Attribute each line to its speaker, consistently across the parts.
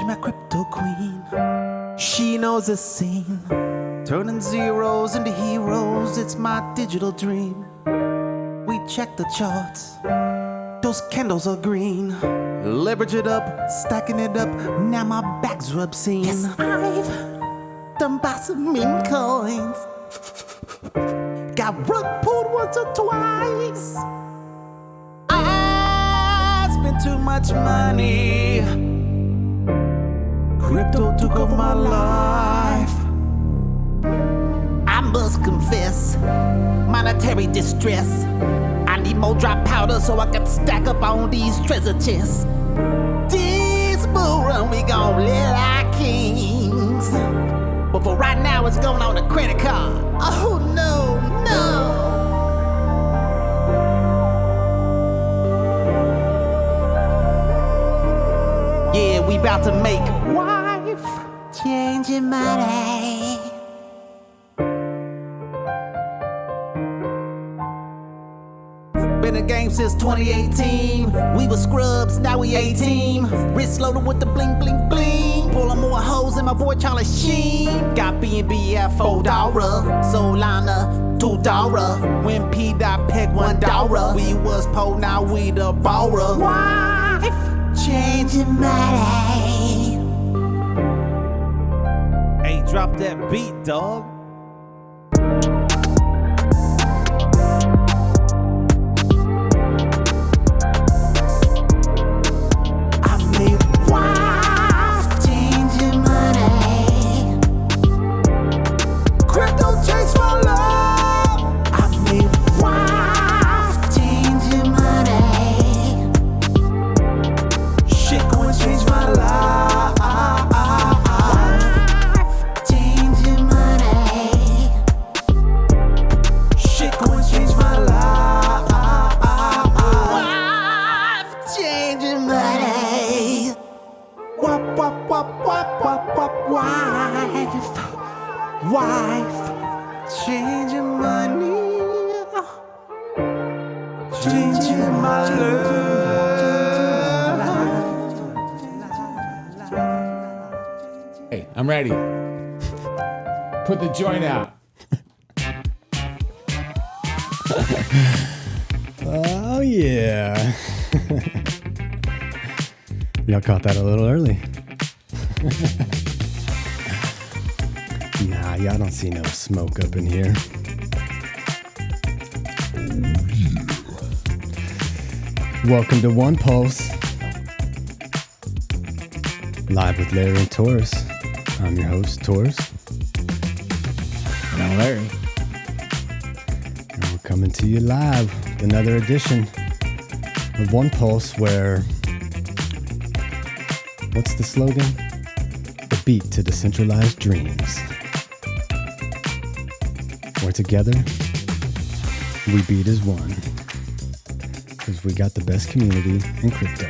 Speaker 1: my crypto queen. She knows the scene, turning zeros into heroes. It's my digital dream. We check the charts, those candles are green. Leverage it up, stacking it up. Now my back's obscene. Yes, I've done buy some meme coins. Got rug pulled once or twice. I spent too much money. Crypto took over my life. I must confess, monetary distress. I need more dry powder so I can stack up on these treasure chests. This bull run, we gon' live like kings. But for right now, it's going on a credit card. Oh no, no. Yeah, we about to make wife changing money. Been in the game since 2018. We were scrubs, now we 18. Wrist loaded with the bling, bling, bling. Pulling more hoes than my boy Charlie Sheen. Got B&B at $4. Solana, $2. When P. Peg $1. We was poor, now we the borrower. Wife changing money. Hey, drop that beat, dog. Wife, changing money, changing my love.
Speaker 2: Hey, I'm ready. Put the joint out.
Speaker 3: Oh, yeah. Y'all caught that a little early. Nah, y'all don't see no smoke up in here. Welcome to One Pulse. Live with Larry and Taurus. I'm your host, Taurus.
Speaker 2: And I'm Larry.
Speaker 3: And we're coming to you live with another edition of One Pulse where... What's the slogan? The beat to decentralized dreams. Where together, we beat as one. Because we got the best community in crypto.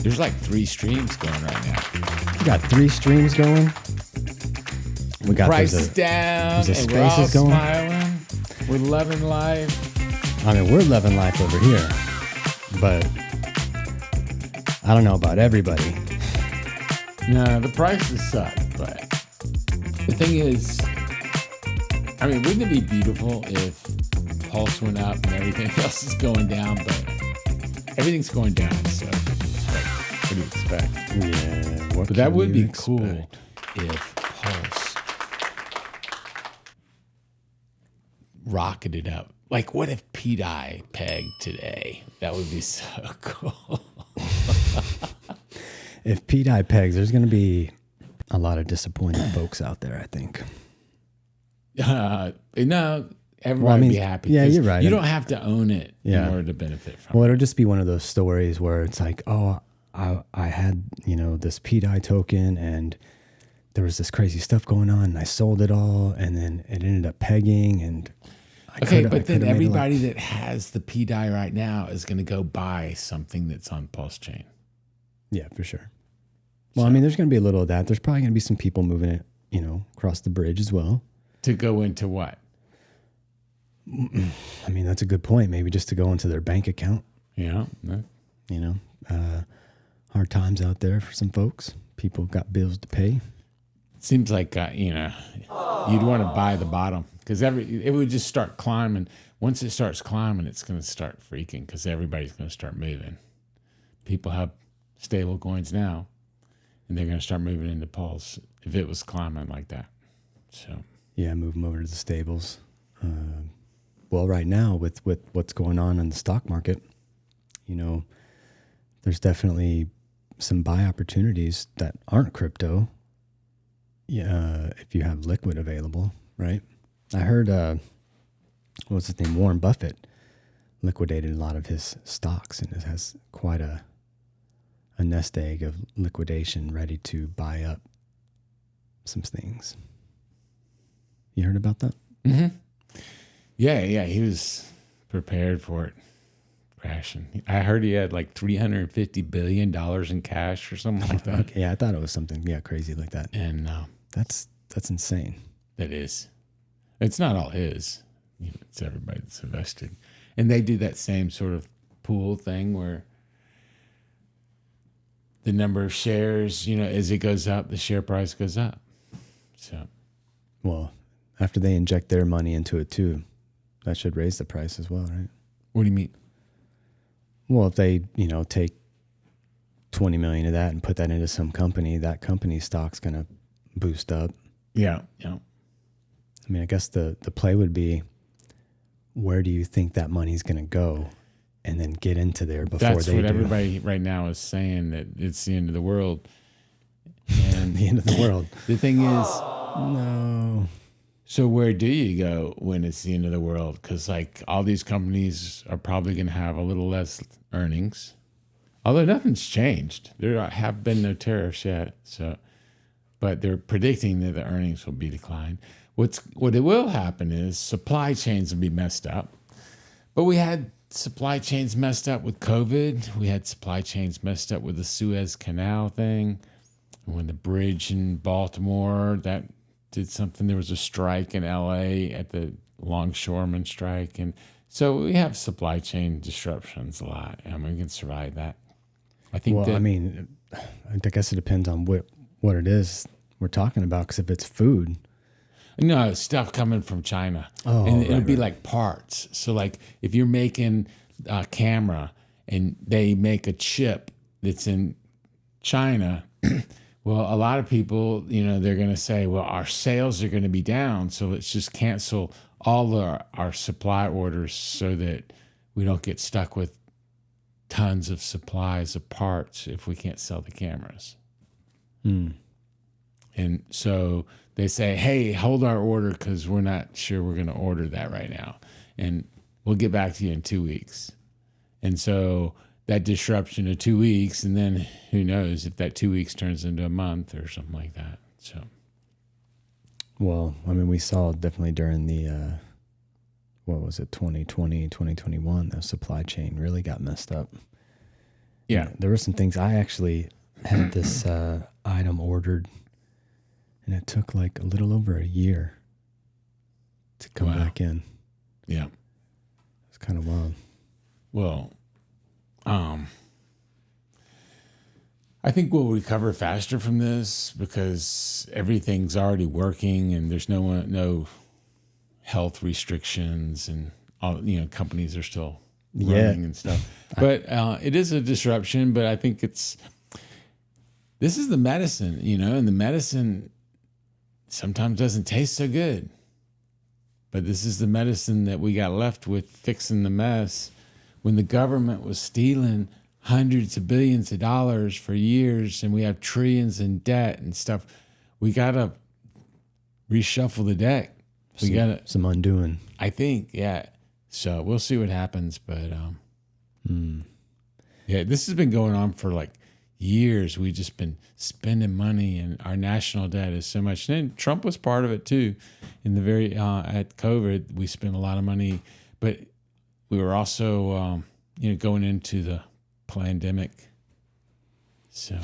Speaker 2: There's like 3 streams going right now.
Speaker 3: We got 3 streams going. We got
Speaker 2: price is down, and we're all smiling. We're loving life.
Speaker 3: I mean, we're loving life over here. But I don't know about everybody.
Speaker 2: No, the prices suck, but the thing is, I mean, wouldn't it be beautiful if Pulse went up and everything else is going down, but everything's going down, so what do you expect?
Speaker 3: Yeah,
Speaker 2: but that would be cool if Pulse rocketed up. Like, what if P-Dye pegged today? That would be so cool.
Speaker 3: If P-Dye pegs, there's going to be a lot of disappointed folks out there, I think.
Speaker 2: No, everybody would be happy.
Speaker 3: Yeah, you're right.
Speaker 2: You don't have to own it in order to benefit from it.
Speaker 3: Well, it'll just be one of those stories where it's like, oh, I had, this P-Dye token and there was this crazy stuff going on and I sold it all and then it ended up pegging and
Speaker 2: but then everybody that has the P-Dye right now is going to go buy something that's on Pulsechain.
Speaker 3: Yeah, for sure. Well, I mean, there's going to be a little of that. There's probably going to be some people moving it, across the bridge as well.
Speaker 2: To go into what?
Speaker 3: I mean, that's a good point. Maybe just to go into their bank account.
Speaker 2: Yeah.
Speaker 3: hard times out there for some folks. People got bills to pay.
Speaker 2: Seems like you'd want to buy the bottom because it would just start climbing. Once it starts climbing, it's going to start freaking because everybody's going to start moving. People have stable coins now, and they're going to start moving into Pulse if it was climbing like that. So
Speaker 3: yeah, move them over to the stables. Well, right now with what's going on in the stock market, there's definitely some buy opportunities that aren't crypto. Yeah, if you have liquid available, right? I heard, what's his name? Warren Buffett liquidated a lot of his stocks and it has quite a nest egg of liquidation ready to buy up some things. You heard about that?
Speaker 2: Mm-hmm. Yeah, he was prepared for it crashing. I heard he had like $350 billion in cash or something like that.
Speaker 3: Okay, yeah, I thought it was something crazy like that.
Speaker 2: And
Speaker 3: that's insane.
Speaker 2: That is. It's not all his. It's everybody that's invested. And they do that same sort of pool thing where the number of shares, as it goes up, the share price goes up. So,
Speaker 3: well, after they inject their money into it too, that should raise the price as well, right?
Speaker 2: What do you mean?
Speaker 3: Well, if they, take 20 million of that and put that into some company, that company's stock's going to boost up.
Speaker 2: Yeah.
Speaker 3: I mean, I guess the play would be, where do you think that money's going to go? And then get into there before
Speaker 2: That's
Speaker 3: they
Speaker 2: what
Speaker 3: do.
Speaker 2: Everybody right now is saying, that it's the end of the world. And
Speaker 3: the end of the world.
Speaker 2: The thing is,
Speaker 3: no.
Speaker 2: So where do you go when it's the end of the world? Because all these companies are probably going to have a little less earnings, although nothing's changed. There have been no tariffs yet, but they're predicting that the earnings will be declined. What it will happen is supply chains will be messed up. But we had supply chains messed up with COVID. We had supply chains messed up with the Suez Canal thing. When the bridge in Baltimore, that did something. There was a strike in LA at the longshoreman strike. And so we have supply chain disruptions a lot. And we can survive that. I think
Speaker 3: I guess it depends on what it is we're talking about. Because if it's food.
Speaker 2: No, stuff coming from China.
Speaker 3: Oh,
Speaker 2: and it'll be like parts. So if you're making a camera and they make a chip that's in China, well, a lot of people, they're going to say, well, our sales are going to be down, so let's just cancel all our supply orders so that we don't get stuck with tons of supplies of parts if we can't sell the cameras. And so they say, hey, hold our order because we're not sure we're going to order that right now. And we'll get back to you in 2 weeks. And so that disruption of 2 weeks, and then who knows if that 2 weeks turns into a month or something like that. So,
Speaker 3: well, we saw definitely during the, 2020, 2021, the supply chain really got messed up.
Speaker 2: Yeah.
Speaker 3: There were some things. I actually had this item ordered, and it took a little over a year to come back in.
Speaker 2: Yeah.
Speaker 3: It's kind of wild.
Speaker 2: Well, I think we'll recover faster from this because everything's already working and there's no health restrictions and all, companies are still running and stuff. But it is a disruption, but I think this is the medicine, and the medicine sometimes doesn't taste so good. But this is the medicine that we got left with fixing the mess. When the government was stealing hundreds of billions of dollars for years and we have trillions in debt and stuff, we got to reshuffle the deck. We got
Speaker 3: some undoing.
Speaker 2: I think, yeah. So we'll see what happens. But yeah, this has been going on for years. We've just been spending money and our national debt is so much. And Trump was part of it too. In the at COVID, we spent a lot of money, but we were also, going into the pandemic. So,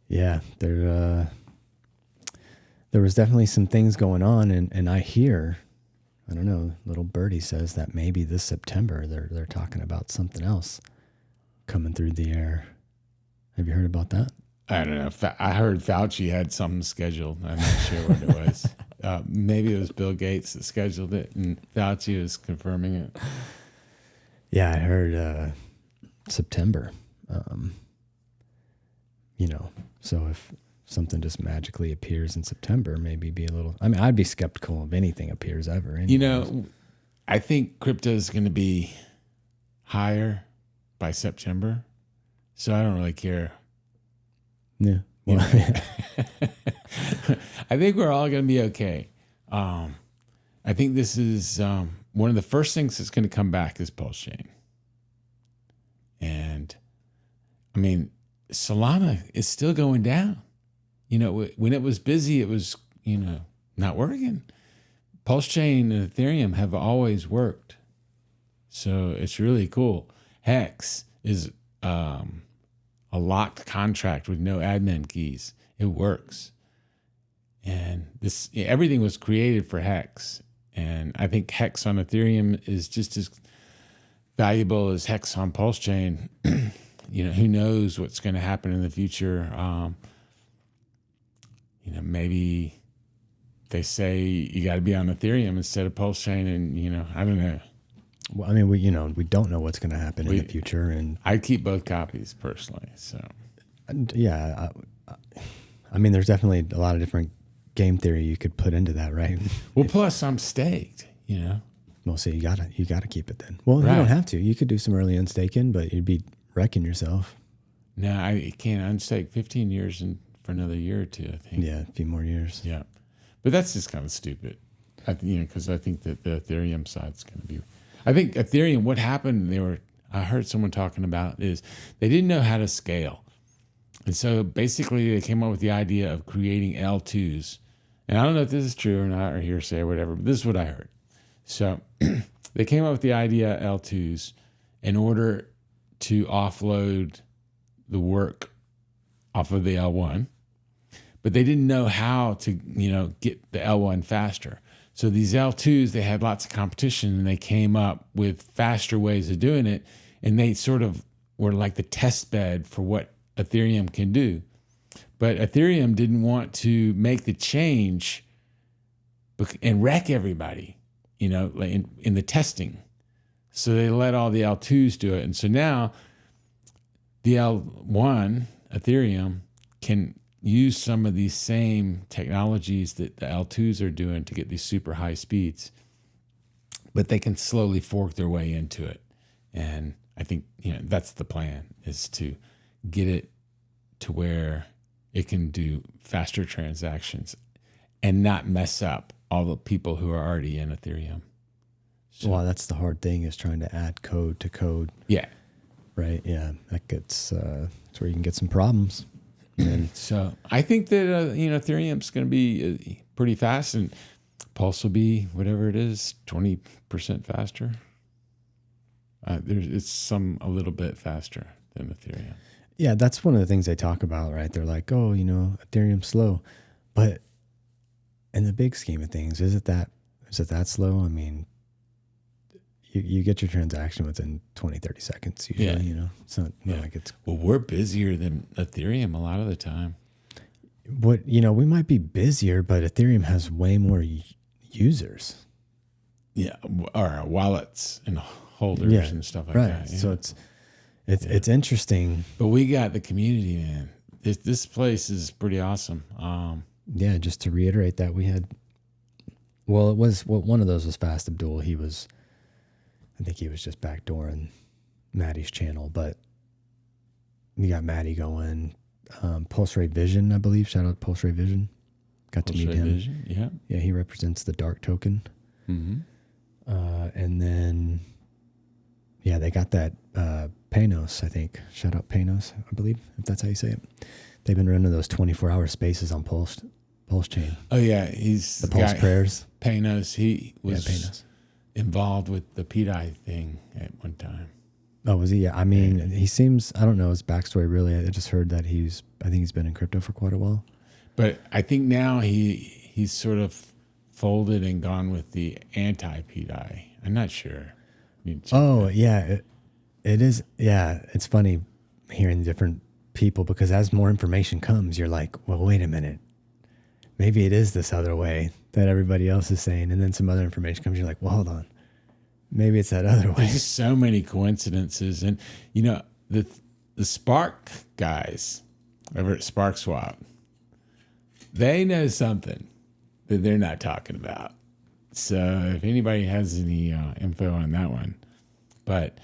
Speaker 3: yeah, there was definitely some things going on, and I hear, I don't know, little birdie says that maybe this September they're talking about something else coming through the air. Have you heard about that?
Speaker 2: I don't know. I heard Fauci had something scheduled. I'm not sure what it was. Maybe it was Bill Gates that scheduled it, and Fauci was confirming it.
Speaker 3: Yeah, I heard September. So if something just magically appears in September, maybe be a little. I mean, I'd be skeptical if anything appears ever. Anyways.
Speaker 2: I think crypto is going to be higher by September, so I don't really care.
Speaker 3: Yeah. Well,
Speaker 2: I think we're all going to be okay. I think this is one of the first things that's going to come back is Pulsechain. And I mean, Solana is still going down. When it was busy, it was, not working. Pulsechain and Ethereum have always worked. So it's really cool. Hex is a locked contract with no admin keys. It works. And everything was created for Hex. And I think Hex on Ethereum is just as valuable as Hex on Pulsechain. Who knows what's going to happen in the future. Maybe they say you got to be on Ethereum instead of Pulsechain, and I don't know.
Speaker 3: Well, I mean, we don't know what's going to happen in the future, and
Speaker 2: I keep both copies personally. So,
Speaker 3: yeah, I mean, there's definitely a lot of different game theory you could put into that, right?
Speaker 2: Well, plus I'm staked.
Speaker 3: Well, so you gotta keep it then. Well,
Speaker 2: Right.
Speaker 3: You don't have to. You could do some early unstaking, but you'd be wrecking yourself.
Speaker 2: No, I can't unstake 15 years and for another year or two. I think.
Speaker 3: Yeah, a few more years.
Speaker 2: Yeah, but that's just kind of stupid. Because I think that the Ethereum side's going to be. I think Ethereum. What happened? I heard someone talking about is they didn't know how to scale, and so basically they came up with the idea of creating L2s. And I don't know if this is true or not, or hearsay or whatever, but this is what I heard. So they came up with the idea L2s in order to offload the work off of the L1, but they didn't know how to, get the L1 faster. So these L2s, they had lots of competition, and they came up with faster ways of doing it, and they sort of were like the test bed for what Ethereum can do. But Ethereum didn't want to make the change and wreck everybody, in the testing. So they let all the L2s do it. And so now the L1, Ethereum, can use some of these same technologies that the L2s are doing to get these super high speeds, but they can slowly fork their way into it. And I think, that's the plan, is to get it to where it can do faster transactions and not mess up all the people who are already in Ethereum. So,
Speaker 3: Well, that's the hard thing, is trying to add code to code.
Speaker 2: yeah.
Speaker 3: Right. Yeah. That gets, that's where you can get some problems. And
Speaker 2: So I think that, Ethereum's going to be pretty fast, and Pulse will be whatever it is, 20% faster. It's a little bit faster than Ethereum.
Speaker 3: yeah, that's one of the things they talk about, right? They're like, oh, Ethereum's slow, but in the big scheme of things, is it that slow? I mean, you get your transaction within 20, 30 seconds usually, It's not like it's...
Speaker 2: Well, we're busier than Ethereum a lot of the time.
Speaker 3: we might be busier, but Ethereum has way more users.
Speaker 2: Yeah, or wallets and holders and stuff like that. Yeah.
Speaker 3: So it's interesting.
Speaker 2: But we got the community, man. This place is pretty awesome.
Speaker 3: Yeah, just to reiterate that, we had... Well, one of those was Fast Abdul. I think he was just backdooring Maddie's channel, but we got Maddie going. Pulse Ray Vision, I believe. Shout out Pulse Ray Vision. Got to meet him.
Speaker 2: Vision, yeah.
Speaker 3: Yeah, he represents the dark token.
Speaker 2: Mm-hmm.
Speaker 3: And then, they got that Panos, I think. Shout out Panos, I believe, if that's how you say it. They've been running those 24-hour spaces on Pulsechain.
Speaker 2: Oh, yeah. He's
Speaker 3: The Pulse Prayers.
Speaker 2: Panos, he was
Speaker 3: Panos.
Speaker 2: involved with the PDI thing at one time.
Speaker 3: Oh, was he? Yeah. I mean, he seems, I don't know his backstory really. I just heard that I think he's been in crypto for quite a while.
Speaker 2: But I think now he's sort of folded and gone with the anti-PDI. I'm not sure.
Speaker 3: Oh, yeah. It is. Yeah. It's funny hearing different people, because as more information comes, you're like, well, wait a minute. Maybe it is this other way that everybody else is saying. And then some other information comes. You're like, well, hold on. Maybe it's that other way.
Speaker 2: There's just so many coincidences. And, you know, the Spark guys over at Spark Swap, they know something that they're not talking about. So if anybody has any info on that one. But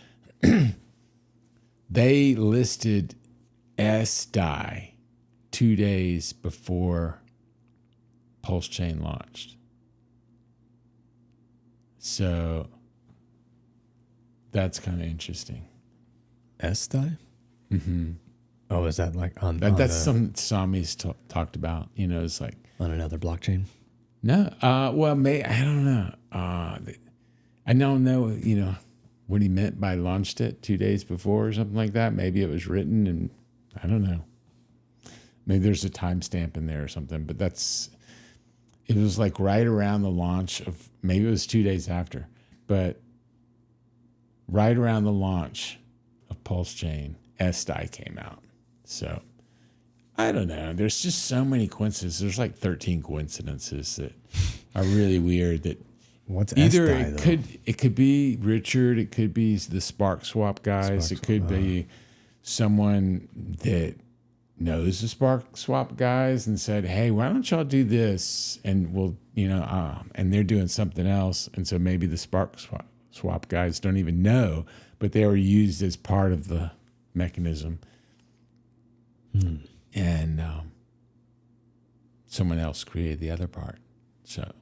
Speaker 2: they listed S-Dye 2 days before Pulsechain launched. So that's kind of interesting.
Speaker 3: S-Dye? Mm-hmm. Oh, is that like on
Speaker 2: That's something Sami's talked about. You know, it's like
Speaker 3: on another blockchain?
Speaker 2: No. Well, I don't know. I don't know, you know, what he meant by launched it 2 days before or something like that. Maybe it was written and I don't know. Maybe there's a timestamp in there or something, but it was like right around the launch of, maybe it was 2 days after, but right around the launch of Pulsechain, S-Dye came out. So I don't know. There's just so many coincidences. There's like 13 coincidences that are really weird. That
Speaker 3: what's
Speaker 2: either
Speaker 3: S-Dye,
Speaker 2: it could be Richard, it could be the Spark Swap guys, it could be someone that knows the Spark Swap guys and said, "Hey, why don't y'all do this?" And we'll, you know, and they're doing something else, and so maybe the Spark Swap guys don't even know, but they were used as part of the mechanism. And someone else created the other part. So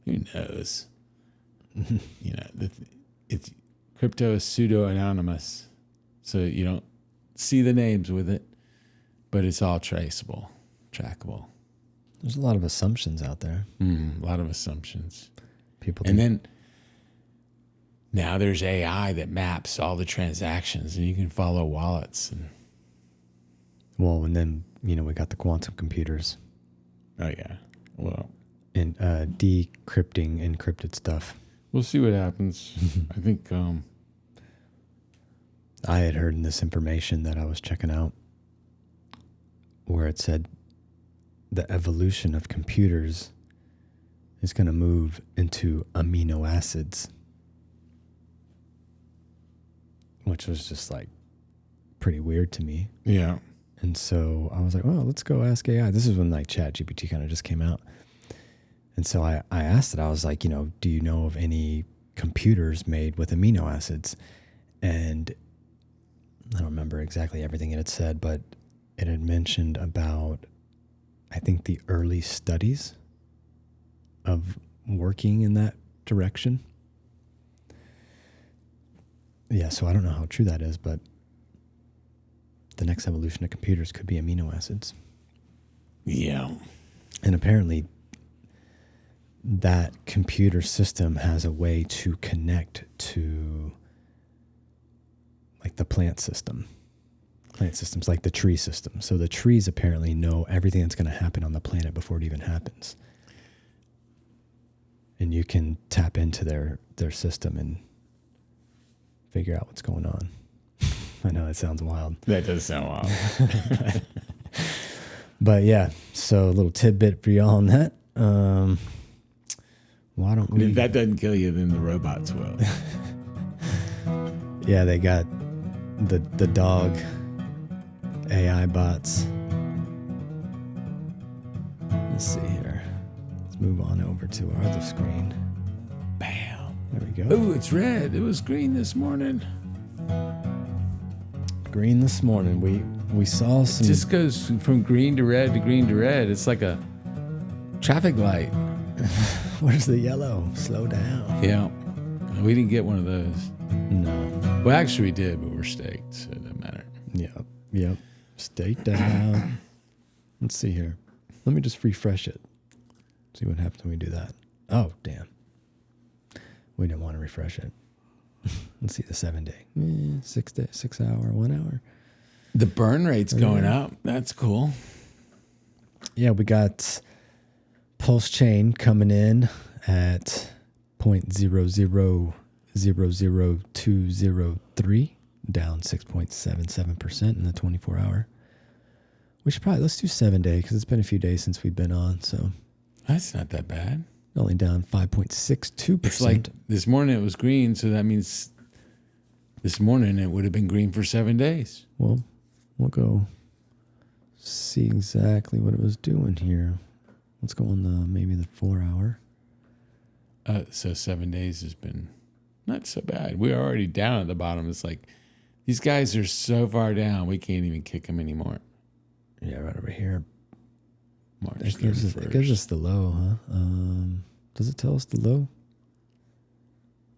Speaker 2: who knows? You know, it's crypto is pseudo anonymous, so you don't see the names with it, but it's all traceable, trackable.
Speaker 3: There's a lot of assumptions out there.
Speaker 2: A lot of assumptions.
Speaker 3: People,
Speaker 2: and then now there's AI that maps all the transactions, and you can follow wallets and.
Speaker 3: Well, and then, you know, we got the quantum computers.
Speaker 2: Oh, yeah. Well.
Speaker 3: And decrypting encrypted stuff.
Speaker 2: We'll see what happens. I think...
Speaker 3: I had heard in this information that I was checking out where it said the evolution of computers is going to move into amino acids. Which was just like pretty weird to me.
Speaker 2: Yeah.
Speaker 3: And so I was like, well, let's go ask AI. This is when like ChatGPT kind of just came out. And so I asked it, I was like, you know, do you know of any computers made with amino acids? And I don't remember exactly everything it had said, but it had mentioned about, I think, the early studies of working in that direction. Yeah, so I don't know how true that is, but the next evolution of computers could be amino acids.
Speaker 2: Yeah.
Speaker 3: And apparently that computer system has a way to connect to like the plant systems like the tree system. So the trees apparently know everything that's going to happen on the planet before it even happens. And you can tap into their system and figure out what's going on. I know that sounds wild.
Speaker 2: That does sound wild.
Speaker 3: But yeah, so a little tidbit for y'all on that. Why don't we?
Speaker 2: If that doesn't kill you, then the robots will.
Speaker 3: Yeah, they got the dog AI bots. Let's see here. Let's move on over to our other screen. Bam. There we go.
Speaker 2: Oh, it's red. It was green this morning.
Speaker 3: Green this morning. We saw some.
Speaker 2: It just goes from green to red to green to red. It's like a traffic light.
Speaker 3: Where's the yellow? Slow down.
Speaker 2: Yeah. We didn't get one of those.
Speaker 3: No.
Speaker 2: Well, actually we did, but we're staked, so it doesn't matter.
Speaker 3: Yep. Staked out. Let's see here. Let me just refresh it. See what happens when we do that. Oh, damn. We didn't want to refresh it. Let's see the 7 day. 6 day, 6 hour, 1 hour.
Speaker 2: The burn rate's going up. That's cool.
Speaker 3: Yeah, we got Pulsechain coming in at 0.000203, down 6.77% in the 24 hour. We should probably let's do 7 day because it's been a few days since we've been on. So
Speaker 2: That's not that bad.
Speaker 3: only down 5.62%.
Speaker 2: It's like this morning it was green, so that means this morning it would have been green for 7 days.
Speaker 3: Well, we'll go see exactly what it was doing here. Let's go on maybe the 4 hour.
Speaker 2: So 7 days has been not so bad. We're already down at the bottom. It's like these guys are so far down, we can't even kick them anymore.
Speaker 3: Yeah, right over here.
Speaker 2: March
Speaker 3: It gives us the low, huh? Does it tell us the low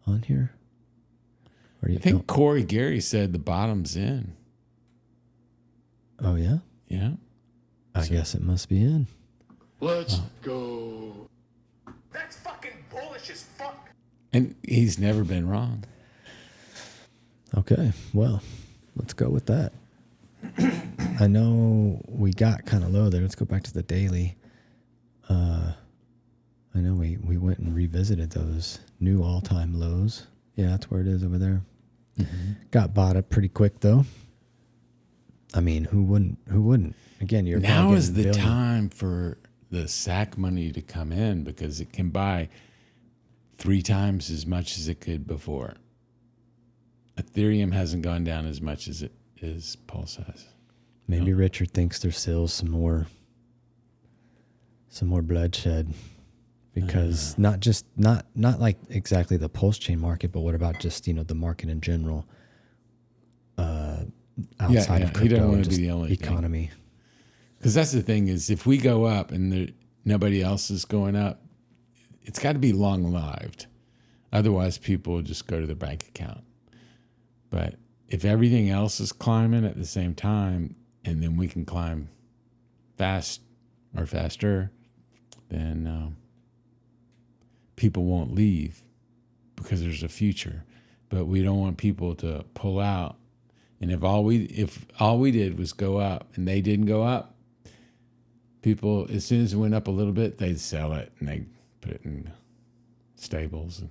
Speaker 3: on here? Or
Speaker 2: I think Corey Gary said the bottom's in.
Speaker 3: Oh, yeah?
Speaker 2: Yeah.
Speaker 3: I guess it must be in.
Speaker 4: Let's go. That's fucking bullish as fuck.
Speaker 2: And he's never been wrong.
Speaker 3: Okay, well, let's go with that. I know we got kind of low there. Let's go back to the daily. I know we went and revisited those new all-time lows. Yeah, that's where it is over there. Mm-hmm. Got bought up pretty quick, though. I mean, who wouldn't? Again, you're
Speaker 2: now is the time for the SAC money to come in because it can buy 3 times as much as it could before. Ethereum hasn't gone down as much as it is Pulse has.
Speaker 3: Maybe Richard thinks there's still some more bloodshed because not like exactly the Pulsechain market, but what about just the market in general? Outside of crypto,
Speaker 2: he doesn't want to
Speaker 3: just
Speaker 2: be the only
Speaker 3: economy.
Speaker 2: Because that's the thing is, if we go up and nobody else is going up, it's got to be long-lived. Otherwise, people will just go to their bank account. But if everything else is climbing at the same time, and then we can climb fast or faster, then people won't leave because there's a future. But we don't want people to pull out. And if all we did was go up and they didn't go up, people, as soon as it went up a little bit, they'd sell it and they'd put it in stables.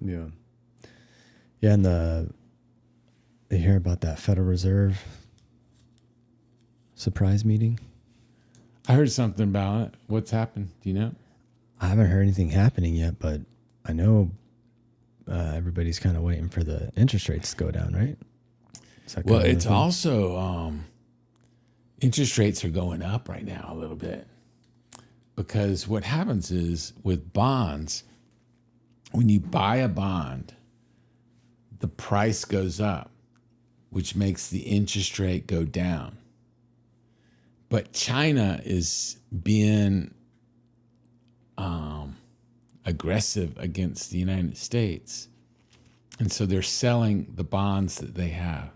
Speaker 3: Yeah. Yeah, and you hear about that Federal Reserve surprise meeting?
Speaker 2: I heard something about it. What's happened? Do you know?
Speaker 3: I haven't heard anything happening yet, but I know everybody's kind of waiting for the interest rates to go down, right?
Speaker 2: Well, it's also interest rates are going up right now a little bit because what happens is with bonds, when you buy a bond, the price goes up, which makes the interest rate go down. But China is being aggressive against the United States. And so they're selling the bonds that they have.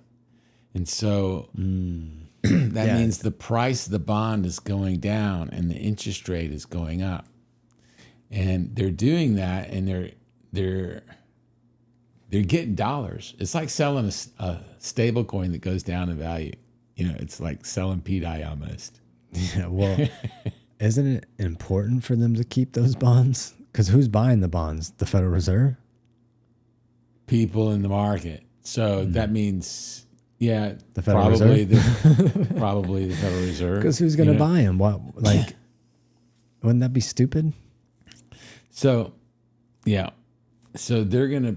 Speaker 2: And so that means the price of the bond is going down and the interest rate is going up. And they're doing that and they're getting dollars. It's like selling a stable coin that goes down in value. It's like selling P-Dye almost.
Speaker 3: Yeah, well, isn't it important for them to keep those bonds? Because who's buying the bonds? The Federal Reserve?
Speaker 2: People in the market. So that means, the
Speaker 3: Federal
Speaker 2: probably
Speaker 3: Reserve?
Speaker 2: probably the Federal Reserve.
Speaker 3: Because who's going to buy them? What, wouldn't that be stupid?
Speaker 2: So, so they're going to.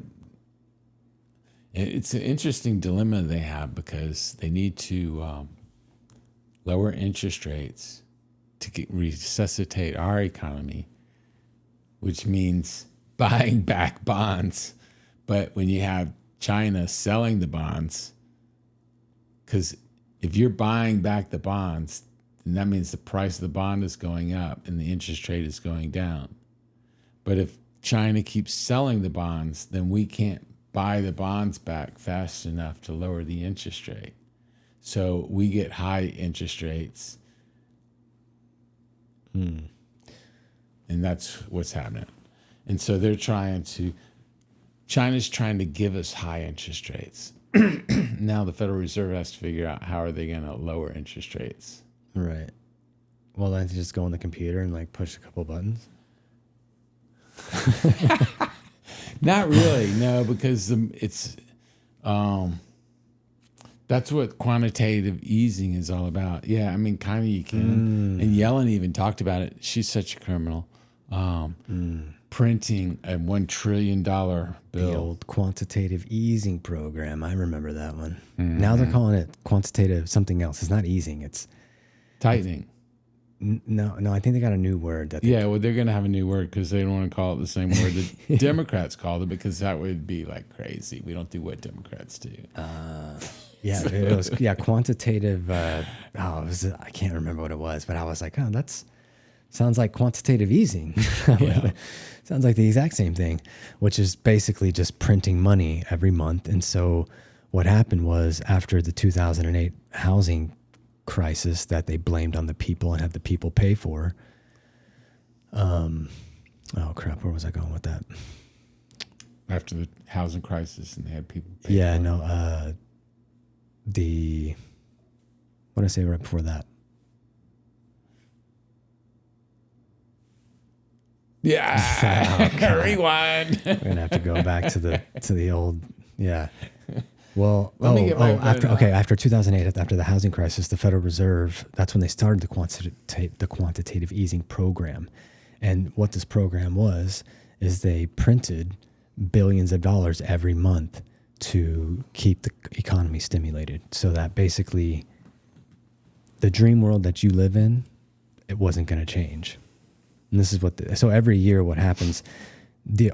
Speaker 2: It's an interesting dilemma they have because they need to lower interest rates to resuscitate our economy, which means buying back bonds. But when you have China selling the bonds, because if you're buying back the bonds, then that means the price of the bond is going up and the interest rate is going down. But if China keeps selling the bonds, then we can't buy the bonds back fast enough to lower the interest rate. So we get high interest rates. And that's what's happening. And so China's trying to give us high interest rates. Now the Federal Reserve has to figure out how are they going to lower interest rates.
Speaker 3: Right. Well, then you just go on the computer and push a couple buttons.
Speaker 2: Not really, no, because it's That's what quantitative easing is all about. Yeah, I mean, kind of you can. And Yellen even talked about it. She's such a criminal. Printing a $1 trillion bill.
Speaker 3: The old quantitative easing program. I remember that one. Now they're calling it quantitative something else. It's not easing. It's
Speaker 2: Tightening.
Speaker 3: no. I think they got a new word. That
Speaker 2: Yeah, well, they're going to have a new word because they don't want to call it the same word that Democrats called it, because that would be like crazy. We don't do what Democrats do.
Speaker 3: Yeah, it was quantitative. I can't remember what it was, but I was like, oh, that's sounds like quantitative easing.
Speaker 2: Yeah.
Speaker 3: Sounds like the exact same thing, which is basically just printing money every month. And so what happened was, after the 2008 housing crisis that they blamed on the people and had the people pay for. Oh crap, where was I going with that?
Speaker 2: After the housing crisis, and they had people pay for it.
Speaker 3: What did I say right before that?
Speaker 2: Yeah. Rewind.
Speaker 3: We're gonna have to go back to the old. Yeah. Well, after 2008, after the housing crisis, the Federal Reserve, that's when they started the quantitative easing program. And what this program was, is they printed billions of dollars every month to keep the economy stimulated, so that basically the dream world that you live in, it wasn't going to change. And this is so every year what happens,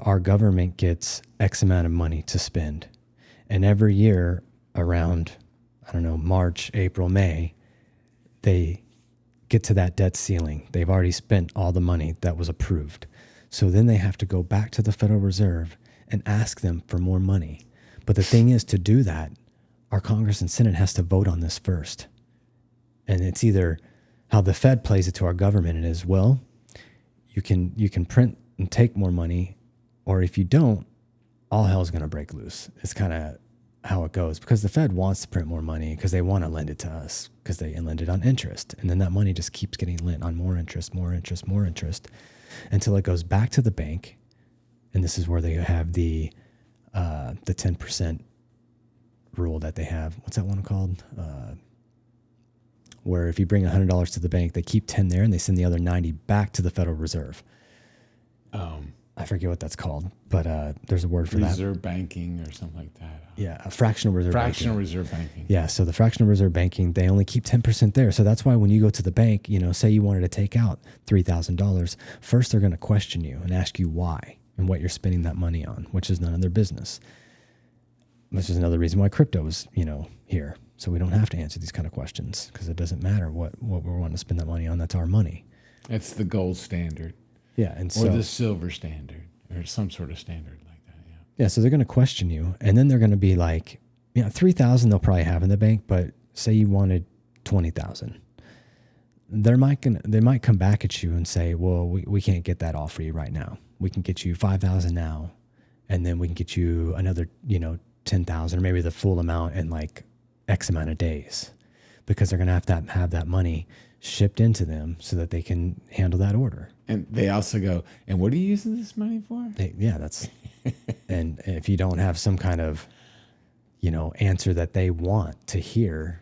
Speaker 3: our government gets X amount of money to spend. And every year around, I don't know, March, April, May, they get to that debt ceiling. They've already spent all the money that was approved. So then they have to go back to the Federal Reserve and ask them for more money. But the thing is, to do that, our Congress and Senate has to vote on this first. And it's either how the Fed plays it to our government, it is, well, you can print and take more money, or if you don't, all hell's going to break loose. It's kind of how it goes, because the Fed wants to print more money because they want to lend it to us, because they lend it on interest. And then that money just keeps getting lent on more interest, until it goes back to the bank. And this is where they have the 10% rule that they have. What's that one called? Where if you bring $100 to the bank, they keep 10 there and they send the other 90 back to the Federal Reserve. I forget what that's called, but there's a word for that.
Speaker 2: Reserve banking or something like that.
Speaker 3: Yeah, a fractional reserve banking.
Speaker 2: Fractional reserve banking.
Speaker 3: Yeah, so the fractional reserve banking, they only keep 10% there. So that's why when you go to the bank, say you wanted to take out $3,000, first they're going to question you and ask you why and what you're spending that money on, which is none of their business. Which is another reason why crypto is, here. So we don't have to answer these kind of questions, because it doesn't matter what we're wanting to spend that money on. That's our money.
Speaker 2: It's the gold standard.
Speaker 3: Yeah, and
Speaker 2: or the silver standard, or some sort of standard like that. Yeah.
Speaker 3: Yeah, so they're going to question you, and then they're going to be like, $3,000 they'll probably have in the bank, but say you wanted $20,000, they might come back at you and say, well, we can't get that all for you right now. We can get you $5,000 now, and then we can get you another, $10,000, or maybe the full amount in like X amount of days, because they're going to have that money shipped into them so that they can handle that order.
Speaker 2: And they also go, and what are you using this money for?
Speaker 3: That's, and if you don't have some kind of, answer that they want to hear,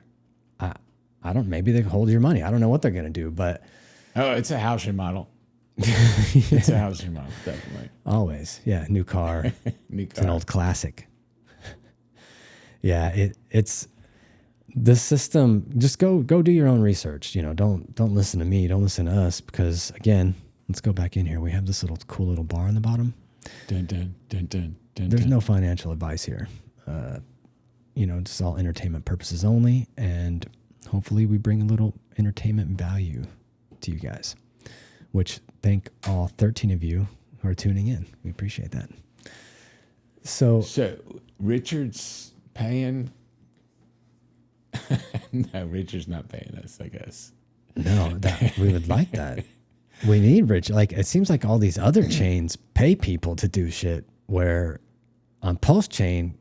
Speaker 3: maybe they hold your money. I don't know what they're going to do, but.
Speaker 2: Oh, it's a housing model. It's a housing model, definitely.
Speaker 3: Always. Yeah. New car. It's an old classic. Yeah. It's the system. Just go do your own research. Don't listen to me. Don't listen to us, because again, let's go back in here. We have this cool little bar on the bottom.
Speaker 2: Dun, dun, dun, dun, dun,
Speaker 3: There's
Speaker 2: dun.
Speaker 3: no financial advice here. It's all entertainment purposes only. And hopefully we bring a little entertainment value to you guys, which thank all 13 of you who are tuning in. We appreciate that. So
Speaker 2: Richard's paying. No, Richard's not paying us, I guess.
Speaker 3: No, we would like that. We need Rich. Like, it seems like all these other chains pay people to do shit, where on Pulsechain,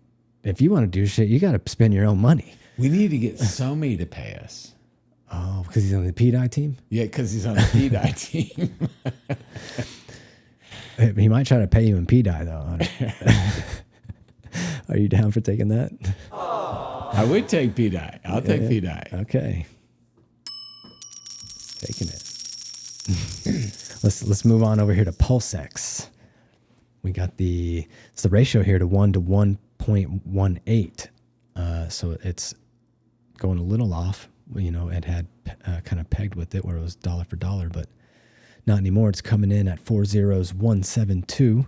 Speaker 3: if you want to do shit, you got to spend your own money.
Speaker 2: We need to get Somi to pay us.
Speaker 3: Oh, because he's on the P-Dye team?
Speaker 2: Yeah, because he's on the P-Dye team.
Speaker 3: He might try to pay you in P-Dye, though. Are you down for taking that?
Speaker 2: I would take P-Dye. I'll take P-Dye.
Speaker 3: Okay. Taking it. Let's move on over here to Pulsex. We got it's the ratio here to 1 to 1.18. So it's going a little off. You know, it had kind of pegged with it where it was dollar for dollar, but not anymore. It's coming in at 40172.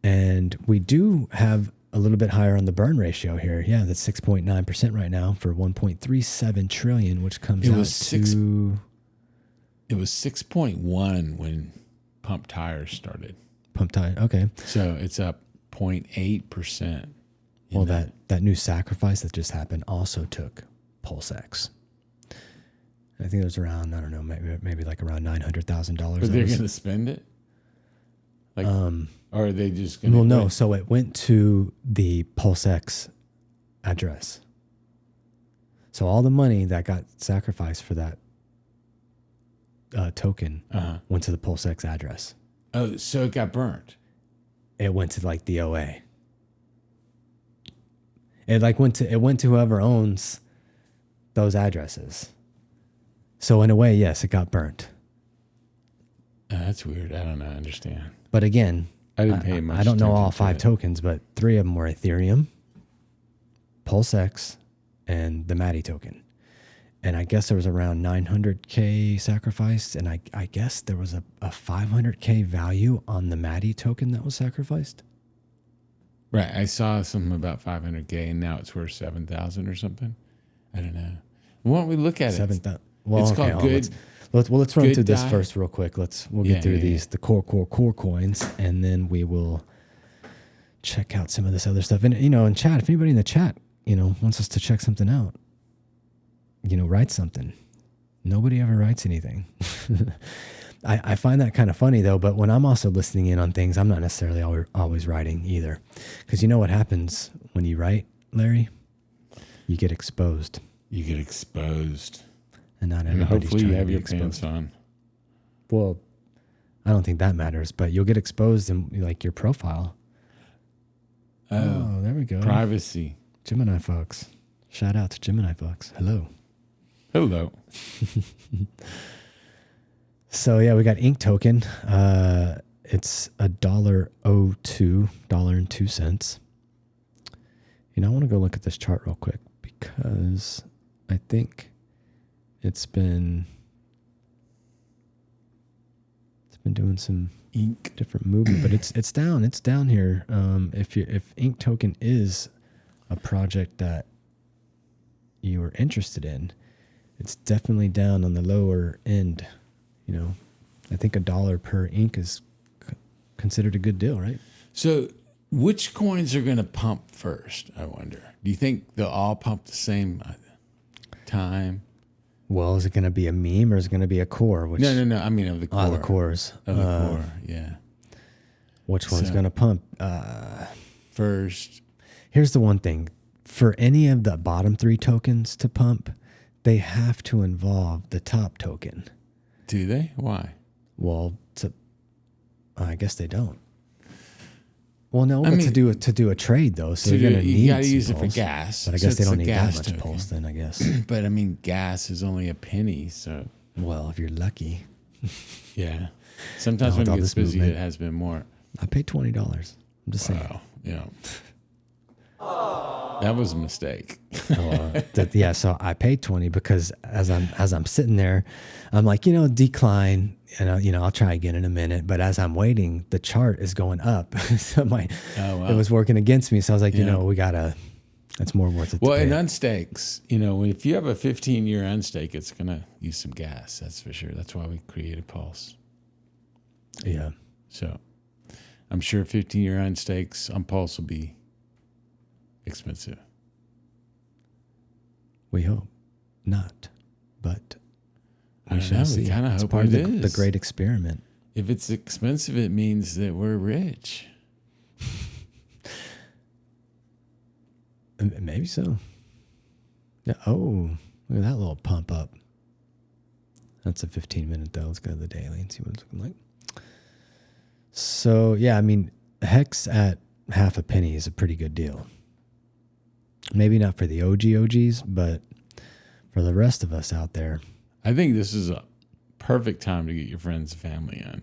Speaker 3: And we do have a little bit higher on the burn ratio here. Yeah, that's 6.9% right now for 1.37 trillion, which comes
Speaker 2: It
Speaker 3: out
Speaker 2: was
Speaker 3: to...
Speaker 2: It was 6.1 when Pump.Tires started.
Speaker 3: Pump.Tires, okay.
Speaker 2: So it's up 0.8%.
Speaker 3: Well, that new sacrifice that just happened also took Pulsex. I think it was around, I don't know, maybe like around $900,000.
Speaker 2: But they're going to spend it? Like, or are they just going to...
Speaker 3: Well, no. So it went to the Pulsex address. So all the money that got sacrificed for that token went to the Pulsex address.
Speaker 2: Oh, so it got burnt.
Speaker 3: It went to like the OA. It went to whoever owns those addresses. So in a way, yes, it got burnt.
Speaker 2: That's weird. I don't know. I understand.
Speaker 3: But again,
Speaker 2: I didn't pay much.
Speaker 3: I don't know all
Speaker 2: attention to
Speaker 3: 5
Speaker 2: it.
Speaker 3: tokens, but 3 of them were Ethereum, Pulsex, and the Maddie token. And I guess there was around 900K sacrificed, and I guess there was a 500K value on the Maddie token that was sacrificed.
Speaker 2: Right. I saw something about 500K, and now it's worth 7,000 or something. I don't know. Why don't we look at it?
Speaker 3: 7,000. Well,
Speaker 2: It's
Speaker 3: okay,
Speaker 2: called good.
Speaker 3: let's run
Speaker 2: good
Speaker 3: through this
Speaker 2: dye.
Speaker 3: first real quick. We'll get through these, the core coins, and then we will check out some of this other stuff. And, you know, in chat, if anybody in the chat, you know, wants us to check something out, you know, write something. Nobody ever writes anything. I find that kind of funny though, but when I'm also listening in on things, I'm not necessarily always writing either. Because you know what happens when you write, Larry? You get exposed.
Speaker 2: You get exposed.
Speaker 3: And not
Speaker 2: And
Speaker 3: everybody's
Speaker 2: hopefully you
Speaker 3: trying to
Speaker 2: have
Speaker 3: be
Speaker 2: your
Speaker 3: exposed.
Speaker 2: pants on.
Speaker 3: Well, I don't think that matters, but you'll get exposed in like your profile. Oh, there we go.
Speaker 2: Privacy.
Speaker 3: Gemini folks. Shout out to Gemini folks. Hello.
Speaker 2: Hello.
Speaker 3: So yeah, we got Ink token. It's $1.02. You know, I want to go look at this chart real quick because I think it's been doing some
Speaker 2: Ink.
Speaker 3: different movement, but it's down. It's down here. If Ink token is a project that you are interested in, it's definitely down on the lower end. You know, I think $1 per ink is considered a good deal, right?
Speaker 2: So which coins are going to pump first, I wonder? Do you think they'll all pump the same time?
Speaker 3: Well, is it going to be a meme or is it going to be a core? Which,
Speaker 2: No. I mean, of the core.
Speaker 3: the cores.
Speaker 2: Of the core, yeah.
Speaker 3: Which one's
Speaker 2: So-
Speaker 3: going to pump?
Speaker 2: First.
Speaker 3: Here's the one thing. For any of the bottom 3 tokens to pump, they have to involve the top token.
Speaker 2: Do they? Why?
Speaker 3: Well, I guess they don't. Well, no,
Speaker 2: I
Speaker 3: but
Speaker 2: mean,
Speaker 3: to do a trade though, so you're gonna need
Speaker 2: you got to
Speaker 3: some
Speaker 2: use it for
Speaker 3: pulse.
Speaker 2: gas.
Speaker 3: But I
Speaker 2: So
Speaker 3: guess they
Speaker 2: it's
Speaker 3: don't
Speaker 2: the
Speaker 3: need that
Speaker 2: gas
Speaker 3: much
Speaker 2: token.
Speaker 3: pulse then, I guess.
Speaker 2: But I mean, gas is only a penny, so
Speaker 3: Well, if you're lucky.
Speaker 2: yeah. Sometimes
Speaker 3: With
Speaker 2: when
Speaker 3: all
Speaker 2: it gets
Speaker 3: this
Speaker 2: busy,
Speaker 3: movement.
Speaker 2: it has been more.
Speaker 3: I paid $20. I'm just saying.
Speaker 2: Wow, yeah. That was a mistake.
Speaker 3: Yeah, so I paid 20 because as I'm sitting there, I'm like, you know, decline, and I'll try again in a minute. But as I'm waiting, the chart is going up, so it was working against me. So I was like, you know, it's more worth it.
Speaker 2: Well,
Speaker 3: to
Speaker 2: in
Speaker 3: pay.
Speaker 2: unstakes, you know, if you have a 15-year unstake, it's gonna use some gas. That's for sure. That's why we created Pulse.
Speaker 3: Yeah.
Speaker 2: So I'm sure 15-year unstakes on Pulse will be expensive.
Speaker 3: We hope not, but
Speaker 2: I
Speaker 3: we
Speaker 2: don't
Speaker 3: shall
Speaker 2: know.
Speaker 3: see.
Speaker 2: We kind of
Speaker 3: It's
Speaker 2: hope
Speaker 3: part
Speaker 2: it
Speaker 3: of the
Speaker 2: is.
Speaker 3: great experiment.
Speaker 2: If it's expensive, it means that we're rich.
Speaker 3: Maybe so. Yeah. Oh, look at that little pump up. That's a 15-minute though. Let's go to the daily and see what it's looking like. So yeah, I mean, Hex at half a penny is a pretty good deal. Maybe not for the OGs, but for the rest of us out there.
Speaker 2: I think this is a perfect time to get your friends and family in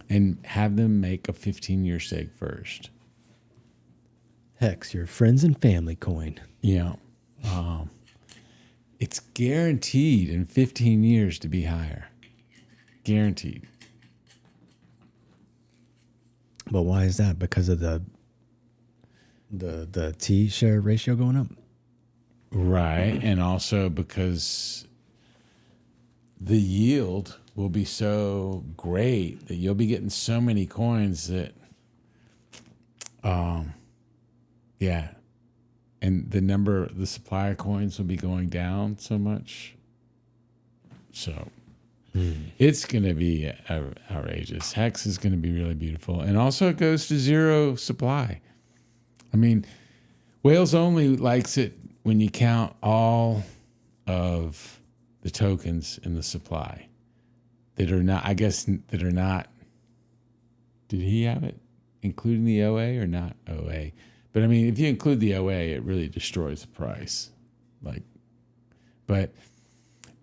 Speaker 2: and have them make a 15-year seg first.
Speaker 3: Hex, your friends and family coin.
Speaker 2: Yeah. It's guaranteed in 15 years to be higher. Guaranteed.
Speaker 3: But why is that? Because of the T share ratio going up?
Speaker 2: Right. And also because the yield will be so great that you'll be getting so many coins that, yeah. And the supply of coins will be going down so much. So it's going to be outrageous. Hex is going to be really beautiful. And also it goes to zero supply. I mean, Whales Only likes it when you count all of the tokens in the supply that are not, did he have it including the OA or not OA? But I mean, if you include the OA, it really destroys the price. But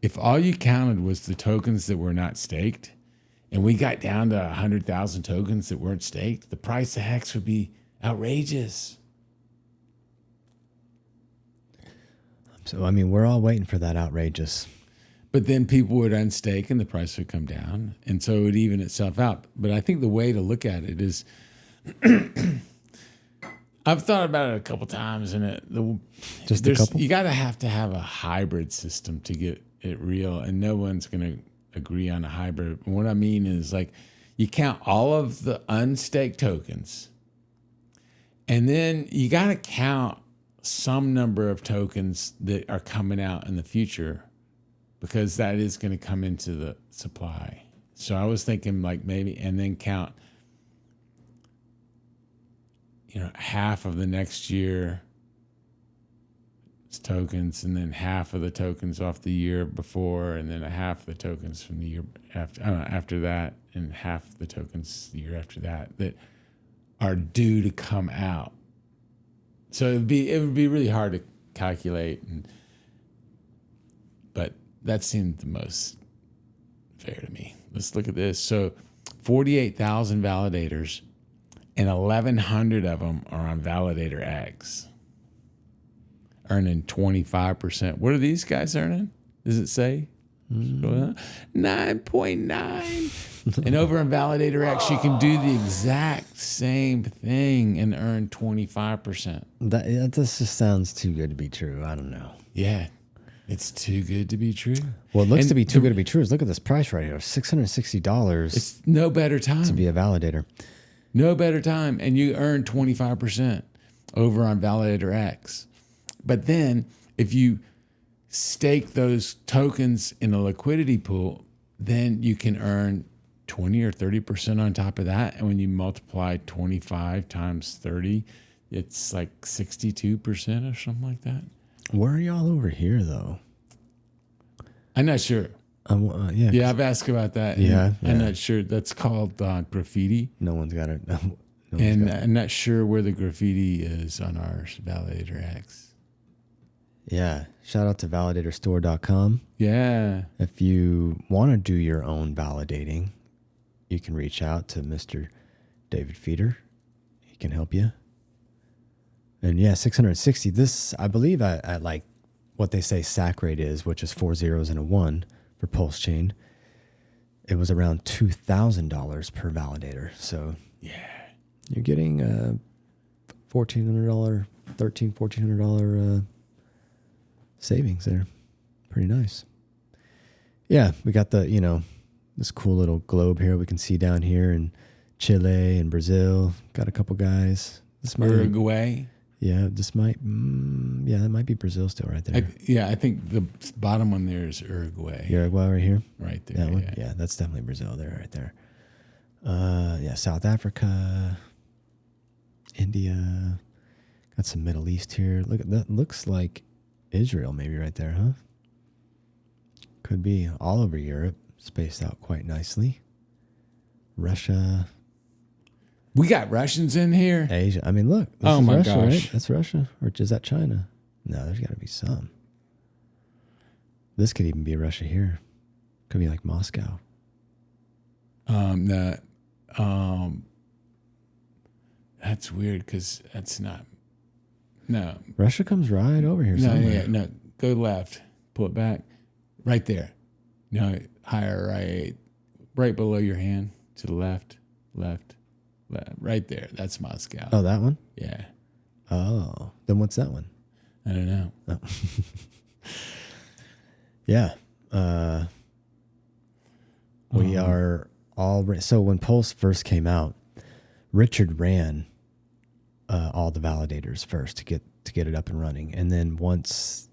Speaker 2: if all you counted was the tokens that were not staked, and we got down to 100,000 tokens that weren't staked, the price of Hex would be outrageous.
Speaker 3: So, I mean, we're all waiting for that outrageous.
Speaker 2: But then people would unstake and the price would come down. And so it would even itself out. But I think the way to look at it is, I've thought about it a couple times, and
Speaker 3: Just a couple?
Speaker 2: You got to have a hybrid system to get it real. And no one's going to agree on a hybrid. What I mean is, like, you count all of the unstaked tokens, and then you got to count some number of tokens that are coming out in the future, because that is going to come into the supply. So I was thinking, like, maybe, and then count, half of the next year's tokens, and then half of the tokens off the year before, and then a half of the tokens from the year after that, and half the tokens the year after that are due to come out. So it would be really hard to calculate, but that seemed the most fair to me. Let's look at this. So 48,000 validators, and 1,100 of them are on Validator X, earning 25%. What are these guys earning? Does it say? 9.9. And over on Validator X, you can do the exact same thing and earn 25%.
Speaker 3: That just sounds too good to be true. I don't know.
Speaker 2: Yeah, it's too good to be true.
Speaker 3: Well, it looks to be too good to be true. Look at this price right here, $660.
Speaker 2: It's no better time
Speaker 3: to be a validator.
Speaker 2: No better time. And you earn 25% over on Validator X. But then if you stake those tokens in a liquidity pool, then you can earn 20 or 30% on top of that. And when you multiply 25 times 30, it's like 62% or something like that.
Speaker 3: Where are y'all over here, though?
Speaker 2: I'm not sure. Yeah, I've asked about that.
Speaker 3: Yeah.
Speaker 2: I'm not sure. That's called graffiti.
Speaker 3: No one's got it.
Speaker 2: I'm not sure where the graffiti is on our Validator X.
Speaker 3: Yeah. Shout out to validatorstore.com.
Speaker 2: Yeah.
Speaker 3: If you want to do your own validating, you can reach out to Mr. David Feeder. He can help you. And yeah, 660. This, I believe, at like what they say SAC rate is, which is 4 zeros and a 1 for Pulsechain. It was around $2,000 per validator. So
Speaker 2: yeah,
Speaker 3: you're getting $1,400 savings there. Pretty nice. Yeah, we got the, this cool little globe here we can see down here in Chile and Brazil. Got a couple guys. This might
Speaker 2: Uruguay.
Speaker 3: Yeah, this might. That might be Brazil still right there.
Speaker 2: I think the bottom one there is Uruguay.
Speaker 3: Uruguay right here.
Speaker 2: Right there.
Speaker 3: That one. Yeah, that's definitely Brazil there, right there. South Africa, India. Got some Middle East here. Look at that. Looks like Israel maybe right there, huh? Could be all over Europe, spaced out quite nicely. Russia.
Speaker 2: We got Russians in here.
Speaker 3: Asia. I mean, look.
Speaker 2: Oh my
Speaker 3: Russia,
Speaker 2: gosh.
Speaker 3: right? That's Russia. Or is that China? No, there's got to be some. This could even be Russia here. Could be like Moscow.
Speaker 2: No, that's weird because that's not. No,
Speaker 3: Russia comes right over here
Speaker 2: no,
Speaker 3: somewhere.
Speaker 2: yeah, no. Go left. Pull it back. Right there. No, higher right below your hand to the left. Right there. That's Moscow.
Speaker 3: Oh, that one?
Speaker 2: Yeah.
Speaker 3: Oh, then what's that one?
Speaker 2: I don't know.
Speaker 3: Oh. Yeah. We are all so when Pulse first came out, Richard ran all the validators first to get it up and running, and then once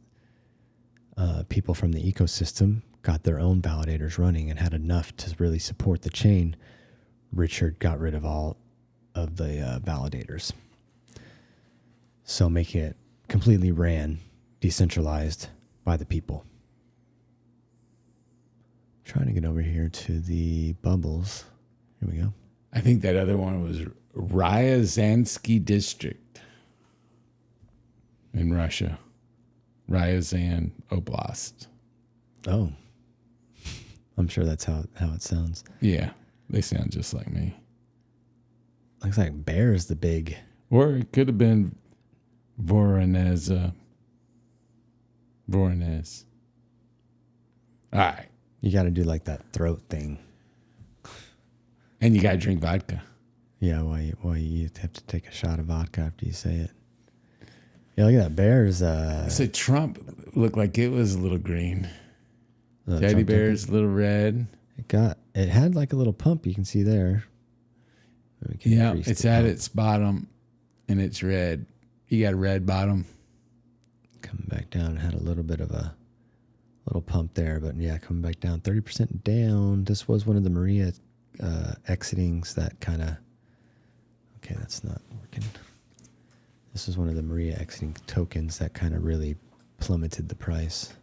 Speaker 3: people from the ecosystem got their own validators running and had enough to really support the chain, Richard got rid of all of the validators, so making it completely ran, decentralized by the people. Trying to get over here to the bubbles. Here we go.
Speaker 2: I think that other one was Ryazansky district in Russia. Ryazan Oblast.
Speaker 3: Oh, I'm sure that's how it sounds.
Speaker 2: Yeah, they sound just like me.
Speaker 3: Looks like Bear is the big.
Speaker 2: Or it could have been Voronezh. All right.
Speaker 3: You got to do like that throat thing.
Speaker 2: And you got to drink vodka.
Speaker 3: Yeah, why you have to take a shot of vodka after you say it. Yeah, look at that. Bear's
Speaker 2: So Trump looked like it was a little green.
Speaker 3: Trump
Speaker 2: Teddy
Speaker 3: took
Speaker 2: bear's a little red.
Speaker 3: it had like a little pump you can see there. We can
Speaker 2: Yeah,
Speaker 3: increase
Speaker 2: it's
Speaker 3: the
Speaker 2: at
Speaker 3: pump.
Speaker 2: its bottom and it's red. You got a red bottom.
Speaker 3: Coming back down, it had a little bit of a little pump there, but yeah, coming back down 30% down. This was one of the Maria exitings that kind of, okay, that's not working. This was one of the Maria exiting tokens that kind of really plummeted the price.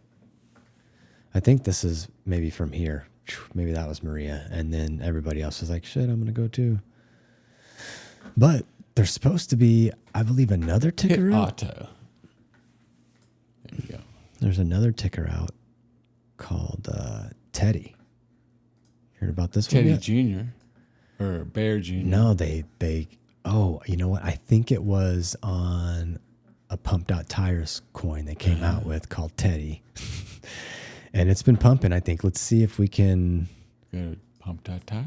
Speaker 3: I think this is maybe from here. Maybe that was Maria, and then everybody else was like, shit, I'm going to go too. But there's supposed to be, I believe, another ticker
Speaker 2: Hit
Speaker 3: out.
Speaker 2: auto. There you go.
Speaker 3: There's another ticker out called Teddy. Heard about this
Speaker 2: Teddy
Speaker 3: one yet?
Speaker 2: Jr. or Bear Jr.
Speaker 3: No, they. Oh, you know what? I think it was on a Pump.Tires coin they came out with called Teddy, and it's been pumping. I think. Let's see if we can.
Speaker 2: Go to Pump.Tires.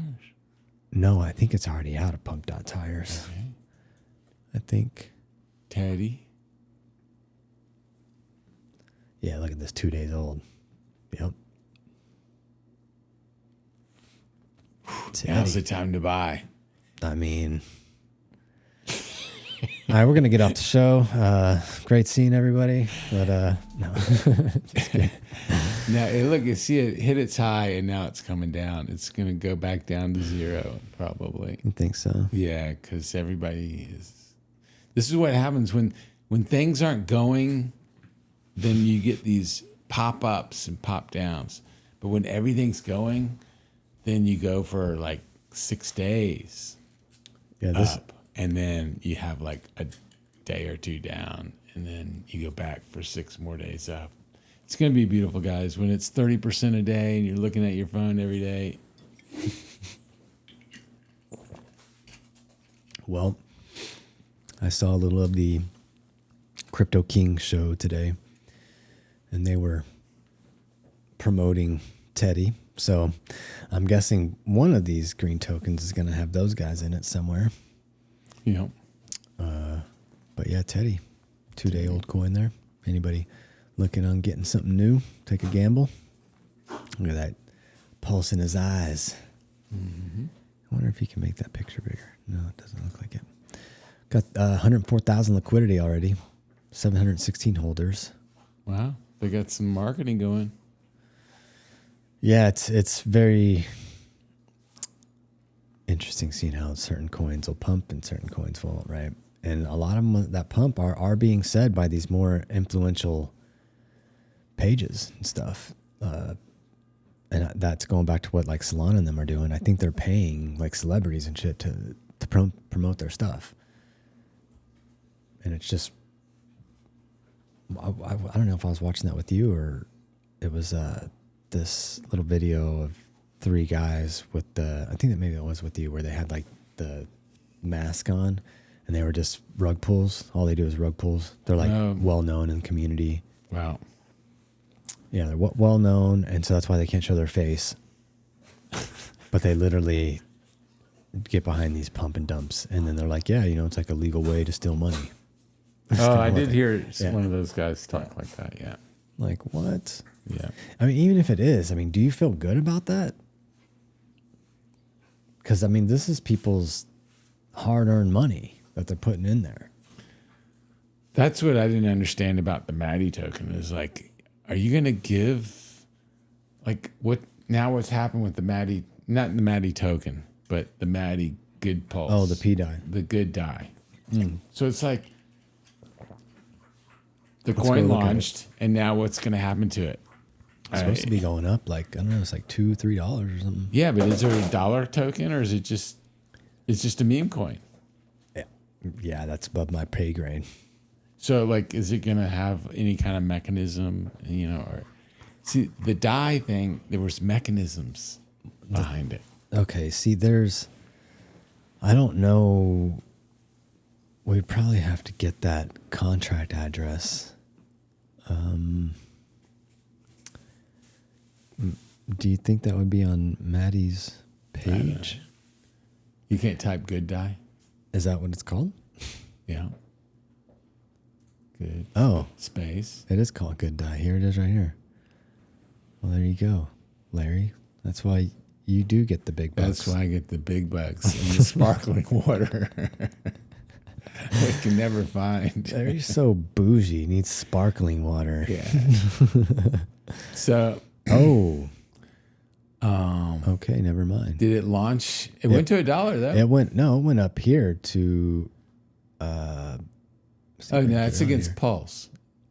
Speaker 3: No, I think it's already out of Pump.Tires.
Speaker 2: Okay.
Speaker 3: I think.
Speaker 2: Teddy.
Speaker 3: Yeah, look at this. 2 days old. Yep.
Speaker 2: Now's the time to buy.
Speaker 3: I mean, all right, we're gonna get off the show. Great seeing everybody, but no. Just kidding.
Speaker 2: Now, look, you see it hit its high and now it's coming down. It's going to go back down to zero, probably.
Speaker 3: I think so.
Speaker 2: Yeah, because everybody is. This is what happens when things aren't going, then you get these pop ups and pop downs. But when everything's going, then you go for like 6 days
Speaker 3: Yeah, this.
Speaker 2: up, and then you have like a day or two down, and then you go back for 6 more days up. It's going to be beautiful, guys. When it's 30% a day and you're looking at your phone every day.
Speaker 3: Well, I saw a little of the Crypto King show today, and they were promoting Teddy. So I'm guessing one of these green tokens is going to have those guys in it somewhere.
Speaker 2: You know,
Speaker 3: But yeah, Teddy, 2-day-old coin there. Anybody looking on getting something new? Take a gamble. Look at that pulse in his eyes. Mm-hmm. I wonder if he can make that picture bigger. No, it doesn't look like it. Got 104,000 liquidity already. 716 holders.
Speaker 2: wow, they got some marketing going.
Speaker 3: Yeah, it's very interesting seeing how certain coins will pump and certain coins won't, right? And a lot of them that pump are being said by these more influential pages and stuff. And that's going back to what like Solana and them are doing. I think they're paying like celebrities and shit to promote their stuff. And it's just, I don't know if I was watching that with you or it was this little video of 3 guys with I think that maybe it was with you, where they had like the mask on and they were just rug pulls. All they do is rug pulls. They're like well known in the community.
Speaker 2: Wow.
Speaker 3: Yeah, they're well known, and so that's why they can't show their face. But they literally get behind these pump and dumps, and then they're like, yeah, it's like a legal way to steal money.
Speaker 2: I did hear one of those guys talk like that. Yeah.
Speaker 3: Like, what?
Speaker 2: Yeah.
Speaker 3: I mean, even if it is, I mean, do you feel good about that? Because, I mean, this is people's hard-earned money that they're putting in there.
Speaker 2: That's what I didn't understand about the Maddie token is like, are you going to give, like, what's happened with the Maddie, not the Maddie token, but the Maddie good pulse.
Speaker 3: Oh, the P die.
Speaker 2: The good die. So it's like the
Speaker 3: Let's
Speaker 2: coin
Speaker 3: go look at
Speaker 2: launched, and now what's going to happen to it?
Speaker 3: It's supposed to be going up like, I don't know, it's like $2-3 or something.
Speaker 2: Yeah, but is there a dollar token or is it just, it's just a meme coin?
Speaker 3: Yeah, that's above my pay grade.
Speaker 2: So like, is it going to have any kind of mechanism, or see the die thing, there was mechanisms behind it.
Speaker 3: Okay, see, I don't know. We'd probably have to get that contract address. Do you think that would be on Maddie's page?
Speaker 2: You can't type good die?
Speaker 3: Is that what it's called?
Speaker 2: Yeah. Good.
Speaker 3: Oh.
Speaker 2: Space.
Speaker 3: It is called Good Die. Here it is right here. Well, there you go, Larry. That's why you do get the big bucks.
Speaker 2: That's why I get the big bucks and the sparkling water. We can never find.
Speaker 3: Larry's so bougie. He needs sparkling water.
Speaker 2: Yeah. So.
Speaker 3: Oh. Okay, never mind.
Speaker 2: Did it launch? It went to $1 though.
Speaker 3: It went up here to.
Speaker 2: Oh no, it's against Pulse.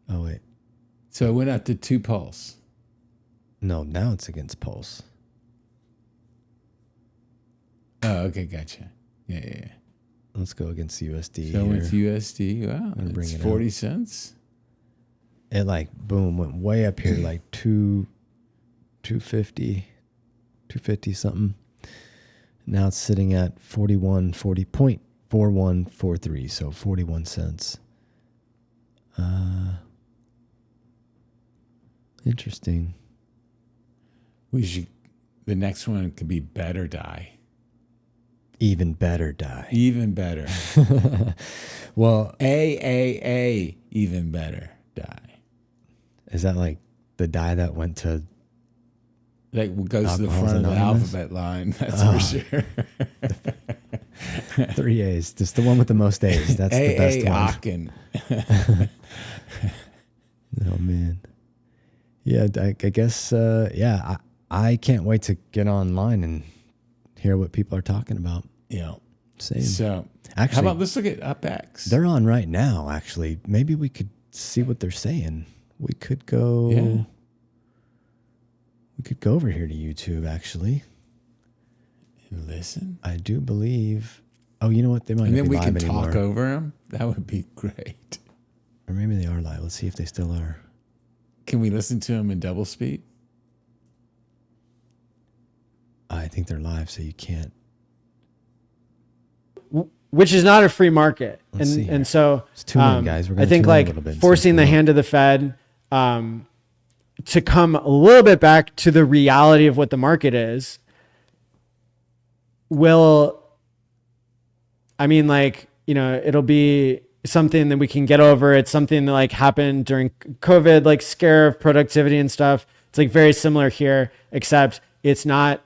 Speaker 3: Oh wait.
Speaker 2: So it went up to 2 Pulse.
Speaker 3: No, now it's against Pulse.
Speaker 2: Oh, okay, gotcha. Yeah.
Speaker 3: Let's go against USD.
Speaker 2: So it went to USD. Wow, it's 40 cents.
Speaker 3: It like boom went way up here, like 250 something. Now it's sitting at 41.4143, so 41 cents. Interesting.
Speaker 2: The next one could be better die.
Speaker 3: Even better die.
Speaker 2: Even better.
Speaker 3: Well,
Speaker 2: AAA, even better die.
Speaker 3: Is that like the die that went to
Speaker 2: like what goes to the
Speaker 3: Alcohol's
Speaker 2: front
Speaker 3: Anonymous?
Speaker 2: of the alphabet line? That's for sure.
Speaker 3: 3 A's. Just the one with the most A's. That's the best one.
Speaker 2: Aachen.
Speaker 3: Oh man. Yeah, I guess. I can't wait to get online and hear what people are talking about.
Speaker 2: Yeah.
Speaker 3: Same.
Speaker 2: So
Speaker 3: Actually,
Speaker 2: how about let's look at UpX?
Speaker 3: They're on right now. Actually, maybe we could see what they're saying. We could go.
Speaker 2: Yeah.
Speaker 3: We could go over here to YouTube. Actually,
Speaker 2: And listen.
Speaker 3: I do believe. Oh, you know what? They might
Speaker 2: And
Speaker 3: not
Speaker 2: then
Speaker 3: be
Speaker 2: we
Speaker 3: live
Speaker 2: can
Speaker 3: anymore.
Speaker 2: talk over them. That would be great.
Speaker 3: Or maybe they are live. Let's see if they still are.
Speaker 2: Can we listen to them in double speed?
Speaker 3: I think they're live, so you can't.
Speaker 5: Which is not a free market.
Speaker 3: Let's see here.
Speaker 5: And so
Speaker 3: Let's tune in, guys. We're
Speaker 5: I
Speaker 3: gonna
Speaker 5: think
Speaker 3: tune in a
Speaker 5: like
Speaker 3: little bit and see
Speaker 5: forcing
Speaker 3: what's
Speaker 5: the
Speaker 3: going on.
Speaker 5: hand of the Fed to come a little bit back to the reality of what the market is it'll be something that we can get over. It's something that like happened during COVID, like scare of productivity and stuff. It's like very similar here, except it's not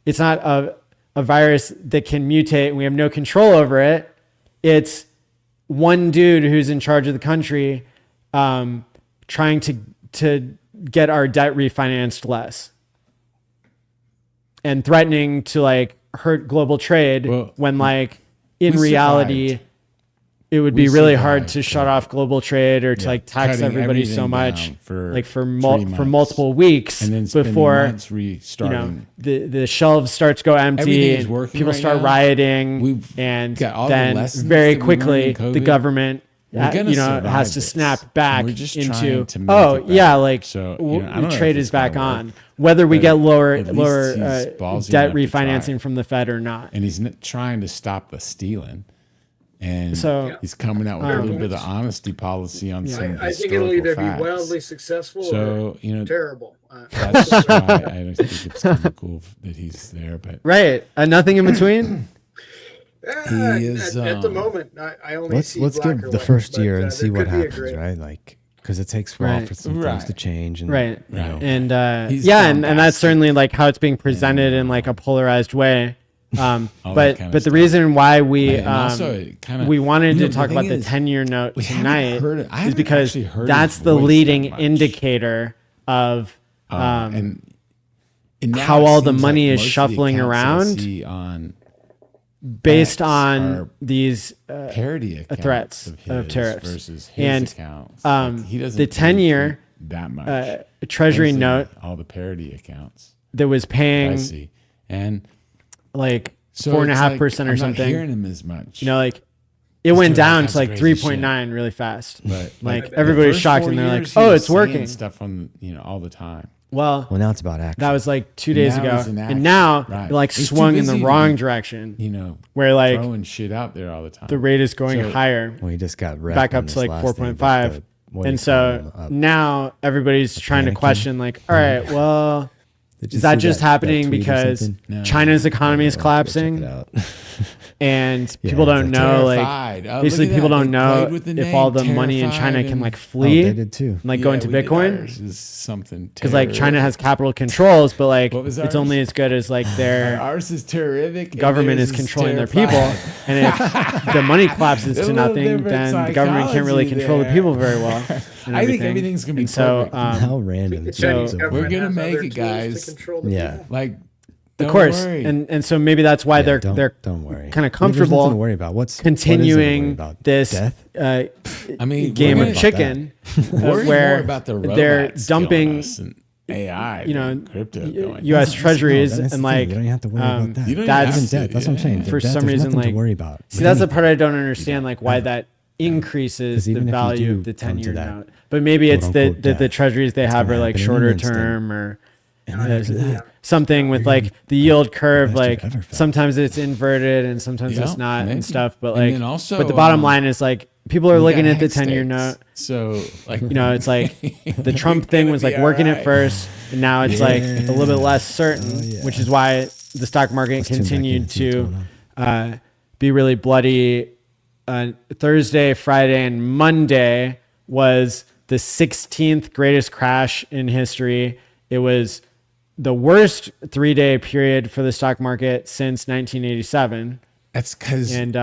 Speaker 5: a virus that can mutate and we have no control over it. It's one dude who's in charge of the country trying to get our debt refinanced less and threatening to like hurt global trade when like in
Speaker 2: we
Speaker 5: reality
Speaker 2: survived.
Speaker 5: it would
Speaker 2: We
Speaker 5: be really hard
Speaker 2: survived,
Speaker 5: to shut off global trade or to like tax
Speaker 2: Cutting
Speaker 5: everybody so
Speaker 2: everything
Speaker 5: much
Speaker 2: down for
Speaker 5: like for
Speaker 2: 3 months.
Speaker 5: multiple weeks
Speaker 2: And then spending
Speaker 5: before
Speaker 2: months restarting.
Speaker 5: the shelves start to go empty
Speaker 2: Everything is
Speaker 5: and
Speaker 2: working
Speaker 5: people
Speaker 2: right
Speaker 5: start
Speaker 2: now.
Speaker 5: rioting
Speaker 2: We've
Speaker 5: and
Speaker 2: got all the
Speaker 5: then
Speaker 2: lessons
Speaker 5: very
Speaker 2: that we learned
Speaker 5: quickly
Speaker 2: in COVID.
Speaker 5: the government
Speaker 2: gonna survive
Speaker 5: has to
Speaker 2: this.
Speaker 5: snap back
Speaker 2: And we're just
Speaker 5: into,
Speaker 2: trying to make it back.
Speaker 5: like
Speaker 2: So, I don't know
Speaker 5: trade
Speaker 2: if
Speaker 5: is
Speaker 2: it's gonna
Speaker 5: back
Speaker 2: work,
Speaker 5: on, whether we
Speaker 2: but
Speaker 5: get lower
Speaker 2: at least he's ballsy
Speaker 5: debt
Speaker 2: enough to try.
Speaker 5: refinancing from the Fed or not.
Speaker 2: And he's trying to stop the stealing. And
Speaker 5: So-
Speaker 2: he's coming out with a little bit of honesty policy on some
Speaker 4: I think it'll either
Speaker 2: facts.
Speaker 4: be wildly successful
Speaker 2: So,
Speaker 4: or terrible.
Speaker 2: That's why I don't think it's kind of cool that he's there. But
Speaker 5: Right. Nothing in between.
Speaker 2: he is,
Speaker 4: at the moment, I only
Speaker 3: Let's
Speaker 4: see
Speaker 3: give
Speaker 4: black or
Speaker 3: the
Speaker 4: white,
Speaker 3: first
Speaker 4: but,
Speaker 3: year and
Speaker 4: there
Speaker 3: see what
Speaker 4: could be a
Speaker 3: happens,
Speaker 4: gray.
Speaker 3: right? Like, because it takes a while
Speaker 5: Right.
Speaker 3: for some things
Speaker 2: Right.
Speaker 3: to change, and
Speaker 5: Right.
Speaker 3: you know,
Speaker 5: And
Speaker 2: He's
Speaker 5: and that's
Speaker 2: bombastic.
Speaker 5: certainly like how it's being presented in like a polarized way.
Speaker 2: All
Speaker 5: But
Speaker 2: that kind of
Speaker 5: the
Speaker 2: stuff.
Speaker 5: reason why we
Speaker 2: And also it kinda-
Speaker 5: we wanted
Speaker 2: you know,
Speaker 5: to talk
Speaker 2: the
Speaker 5: about
Speaker 2: thing
Speaker 5: the
Speaker 2: is,
Speaker 5: 10-year note
Speaker 2: we haven't
Speaker 5: tonight
Speaker 2: heard it- I
Speaker 5: is
Speaker 2: haven't
Speaker 5: because
Speaker 2: actually heard
Speaker 5: that's
Speaker 2: his
Speaker 5: the
Speaker 2: voice
Speaker 5: leading
Speaker 2: that much.
Speaker 5: indicator of
Speaker 2: and now
Speaker 5: how
Speaker 2: it
Speaker 5: all the
Speaker 2: seems
Speaker 5: money
Speaker 2: like
Speaker 5: is
Speaker 2: most of the
Speaker 5: shuffling
Speaker 2: accounts I
Speaker 5: around
Speaker 2: see on
Speaker 5: based
Speaker 2: X
Speaker 5: on
Speaker 2: are
Speaker 5: these
Speaker 2: parody accounts
Speaker 5: threats
Speaker 2: of,
Speaker 5: of
Speaker 2: his
Speaker 5: tariffs.
Speaker 2: versus his
Speaker 5: And,
Speaker 2: accounts. he
Speaker 5: the
Speaker 2: doesn't
Speaker 5: 10-year
Speaker 2: retweet that much.
Speaker 5: treasury
Speaker 2: Mostly
Speaker 5: note
Speaker 2: all the parody accounts
Speaker 5: that was
Speaker 2: I
Speaker 5: paying
Speaker 2: see, and
Speaker 5: like
Speaker 2: so
Speaker 5: 4.5% or
Speaker 2: I'm
Speaker 5: something.
Speaker 2: Not hearing him as much.
Speaker 5: Like it went
Speaker 2: doing all
Speaker 5: down
Speaker 2: kinds
Speaker 5: to
Speaker 2: of
Speaker 5: like
Speaker 2: crazy
Speaker 5: 3.9 really fast.
Speaker 2: but
Speaker 5: like
Speaker 2: the
Speaker 5: everybody's
Speaker 2: first
Speaker 5: shocked
Speaker 2: 4
Speaker 5: and they're like,
Speaker 2: years, he
Speaker 5: "Oh,
Speaker 2: was
Speaker 5: it's working."
Speaker 2: saying stuff on all the time.
Speaker 5: Well,
Speaker 3: well, now it's about action.
Speaker 5: that was like 2 days
Speaker 2: Now
Speaker 5: ago,
Speaker 2: he's in
Speaker 5: and
Speaker 2: action.
Speaker 5: now
Speaker 2: Right.
Speaker 5: it like
Speaker 2: He's too
Speaker 5: swung in the
Speaker 2: busy to
Speaker 5: wrong
Speaker 2: be,
Speaker 5: direction, where
Speaker 2: Where
Speaker 5: like
Speaker 2: throwing shit out there all the time.
Speaker 5: the rate is going
Speaker 2: So-
Speaker 5: higher.
Speaker 3: well, he just got wrecked
Speaker 5: Back
Speaker 3: on
Speaker 5: up to
Speaker 3: this
Speaker 5: like
Speaker 3: last thing,
Speaker 5: 4.5.
Speaker 3: but what do
Speaker 5: And
Speaker 3: you
Speaker 5: so
Speaker 3: call them,
Speaker 5: now everybody's trying to
Speaker 3: panicking?
Speaker 5: question, like, all right, well,
Speaker 3: did you
Speaker 5: is that
Speaker 3: see
Speaker 5: just
Speaker 3: that
Speaker 5: happening
Speaker 3: tweet or
Speaker 5: because
Speaker 3: something?
Speaker 2: No.
Speaker 5: China's economy is
Speaker 3: Go check
Speaker 5: collapsing
Speaker 3: it out.
Speaker 5: and
Speaker 3: Yeah,
Speaker 5: people
Speaker 3: it's
Speaker 5: don't
Speaker 3: like
Speaker 5: know,
Speaker 2: Terrified.
Speaker 5: like,
Speaker 2: Oh,
Speaker 5: basically
Speaker 2: look at
Speaker 5: people
Speaker 2: that.
Speaker 5: don't
Speaker 2: They
Speaker 5: know
Speaker 2: played with the
Speaker 5: if all the
Speaker 2: name,
Speaker 5: money in China
Speaker 2: terrified,
Speaker 5: can
Speaker 2: and-
Speaker 5: like
Speaker 3: Oh,
Speaker 5: flee
Speaker 3: they did too.
Speaker 5: and like go into
Speaker 2: we did
Speaker 5: Bitcoin.
Speaker 2: ours is something
Speaker 5: Because like China
Speaker 2: terrific.
Speaker 5: has capital controls, but like
Speaker 2: What was
Speaker 5: it's
Speaker 2: ours?
Speaker 5: only as good as like their
Speaker 2: Ours is terrific. and
Speaker 5: government
Speaker 2: theirs
Speaker 5: is controlling their people.
Speaker 2: terrified.
Speaker 5: And if the money collapses
Speaker 2: A
Speaker 5: to
Speaker 2: little
Speaker 5: nothing,
Speaker 2: different
Speaker 5: then the government can't really
Speaker 2: psychology
Speaker 5: control the
Speaker 2: there.
Speaker 5: people very well. and
Speaker 2: I think
Speaker 5: everything.
Speaker 2: everything's gonna be
Speaker 5: And so,
Speaker 2: perfect.
Speaker 3: How random.
Speaker 4: The
Speaker 3: it
Speaker 4: Chinese
Speaker 3: is.
Speaker 4: government
Speaker 2: We're gonna
Speaker 4: has
Speaker 2: make
Speaker 4: other
Speaker 2: it,
Speaker 4: tools
Speaker 2: guys.
Speaker 4: To control the
Speaker 3: Yeah.
Speaker 4: people.
Speaker 2: Like,
Speaker 5: of
Speaker 2: don't
Speaker 5: course,
Speaker 2: worry.
Speaker 5: and so maybe that's why
Speaker 3: Yeah,
Speaker 5: they're
Speaker 3: don't worry.
Speaker 5: kind of
Speaker 3: There's
Speaker 5: comfortable
Speaker 3: nothing to worry about. What is there to worry
Speaker 5: continuing
Speaker 3: about?
Speaker 5: this
Speaker 3: Death?
Speaker 2: I mean,
Speaker 5: game
Speaker 2: we're
Speaker 5: of
Speaker 2: gonna-
Speaker 5: chicken,
Speaker 2: worry
Speaker 5: where
Speaker 2: more about the
Speaker 5: they're
Speaker 2: robots killing
Speaker 5: dumping,
Speaker 2: us and AI,
Speaker 5: you know,
Speaker 2: than crypto going.
Speaker 5: U.S. treasuries
Speaker 3: that's the
Speaker 5: and
Speaker 3: thing.
Speaker 5: like
Speaker 3: You don't have to worry about that.
Speaker 2: You don't
Speaker 5: that's
Speaker 2: have
Speaker 3: Even debt. That's what I'm saying.
Speaker 5: for
Speaker 3: Debt,
Speaker 5: some
Speaker 3: there's
Speaker 5: reason
Speaker 3: nothing
Speaker 5: like
Speaker 3: to worry about.
Speaker 5: See, that's the part I don't understand, like why that increases
Speaker 3: 'Cause
Speaker 5: the
Speaker 3: even if you
Speaker 5: value
Speaker 3: do
Speaker 5: of the
Speaker 3: come to
Speaker 5: 10-year
Speaker 3: that
Speaker 5: note. But maybe it's
Speaker 3: quote-unquote
Speaker 5: that the
Speaker 3: debt,
Speaker 5: treasuries they
Speaker 3: it's
Speaker 5: have
Speaker 3: gonna
Speaker 5: are like
Speaker 3: happen in an
Speaker 5: shorter
Speaker 3: instant.
Speaker 5: term or
Speaker 3: after that,
Speaker 5: something with
Speaker 3: you're
Speaker 5: like the yield curve,
Speaker 3: best you've
Speaker 5: like
Speaker 3: ever felt.
Speaker 5: sometimes it's inverted and sometimes
Speaker 2: Yeah,
Speaker 5: it's not
Speaker 2: maybe.
Speaker 5: and stuff. But
Speaker 2: And
Speaker 5: like,
Speaker 2: then also,
Speaker 5: but the bottom line is like people are
Speaker 2: we
Speaker 5: looking
Speaker 2: got
Speaker 5: at the
Speaker 2: hex
Speaker 5: 10-year
Speaker 2: stakes.
Speaker 5: note.
Speaker 2: So, like,
Speaker 5: You know, it's like the Trump
Speaker 2: We're
Speaker 5: thing
Speaker 2: gonna
Speaker 5: was
Speaker 2: be
Speaker 5: like working
Speaker 2: all
Speaker 5: at
Speaker 2: right.
Speaker 5: first, and now it's like a little bit less certain,
Speaker 3: yeah.
Speaker 5: which is why the stock market
Speaker 3: Let's tune back in
Speaker 5: continued
Speaker 3: and see what's
Speaker 5: to
Speaker 3: going
Speaker 5: be really bloody. Thursday, Friday, and Monday was the 16th greatest crash in history. It was the worst 3-day period for the stock market since 1987.
Speaker 2: that's because
Speaker 5: And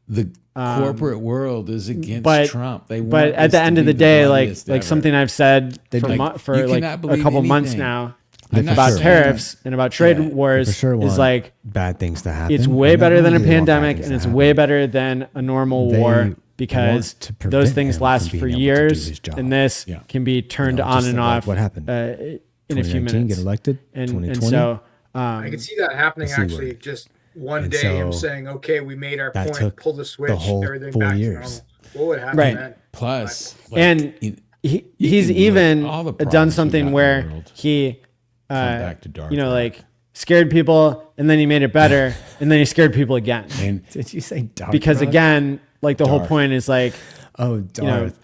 Speaker 2: the corporate world is against
Speaker 5: but
Speaker 2: Trump. They
Speaker 5: but
Speaker 2: want
Speaker 5: at
Speaker 2: this
Speaker 5: the
Speaker 2: to
Speaker 5: end
Speaker 2: be
Speaker 5: of the day, like
Speaker 2: bloodiest ever.
Speaker 5: something I've said for,
Speaker 2: like,
Speaker 5: for
Speaker 2: you
Speaker 5: like
Speaker 2: cannot
Speaker 5: a
Speaker 2: believe
Speaker 5: couple months
Speaker 2: anything.
Speaker 5: now
Speaker 2: I'm not
Speaker 5: about
Speaker 2: saying
Speaker 5: tariffs and about trade
Speaker 2: Yeah,
Speaker 5: wars
Speaker 3: For sure
Speaker 5: is
Speaker 3: want
Speaker 5: like
Speaker 3: bad things to happen.
Speaker 5: it's
Speaker 3: and
Speaker 5: way
Speaker 3: they
Speaker 5: better than a
Speaker 3: really want bad
Speaker 5: pandemic
Speaker 3: things
Speaker 5: and
Speaker 3: to
Speaker 5: it's
Speaker 3: happen.
Speaker 5: way better than a normal
Speaker 3: They
Speaker 5: war
Speaker 3: want
Speaker 5: because
Speaker 3: to prevent
Speaker 5: those
Speaker 3: him
Speaker 5: things
Speaker 3: from
Speaker 5: last
Speaker 3: being
Speaker 5: for
Speaker 3: able to do
Speaker 5: years
Speaker 3: his job.
Speaker 5: and this
Speaker 2: Yeah.
Speaker 5: can be turned
Speaker 3: You know,
Speaker 5: on
Speaker 3: just
Speaker 5: and
Speaker 3: like
Speaker 5: off
Speaker 3: what happened?
Speaker 5: in a few
Speaker 3: 2019,
Speaker 5: minutes.
Speaker 3: get elected.
Speaker 5: And
Speaker 3: 2020.
Speaker 5: so
Speaker 4: I could see that happening
Speaker 3: The C
Speaker 4: actually.
Speaker 3: word.
Speaker 4: Just one
Speaker 3: And
Speaker 4: day, him
Speaker 3: so
Speaker 4: saying, "Okay, we made our
Speaker 3: that
Speaker 4: point.
Speaker 3: took
Speaker 4: Pull the switch.
Speaker 3: whole
Speaker 4: everything
Speaker 3: 4
Speaker 4: back
Speaker 3: years.
Speaker 4: to normal." What would happen
Speaker 5: Right.
Speaker 4: then?
Speaker 2: Plus, like,
Speaker 5: and
Speaker 2: you
Speaker 5: he's
Speaker 2: can look
Speaker 5: even
Speaker 2: all the
Speaker 5: done
Speaker 2: problems we got
Speaker 5: something
Speaker 2: in the
Speaker 5: where
Speaker 2: world
Speaker 5: he
Speaker 2: back to dark
Speaker 5: you know
Speaker 2: rock.
Speaker 5: like scared people and then he made it better and then he scared people again
Speaker 2: and
Speaker 3: Did you say dark?
Speaker 5: because
Speaker 3: rock?
Speaker 5: again like the whole
Speaker 3: Darth.
Speaker 5: point is like
Speaker 3: Oh,
Speaker 5: know,
Speaker 3: Darth.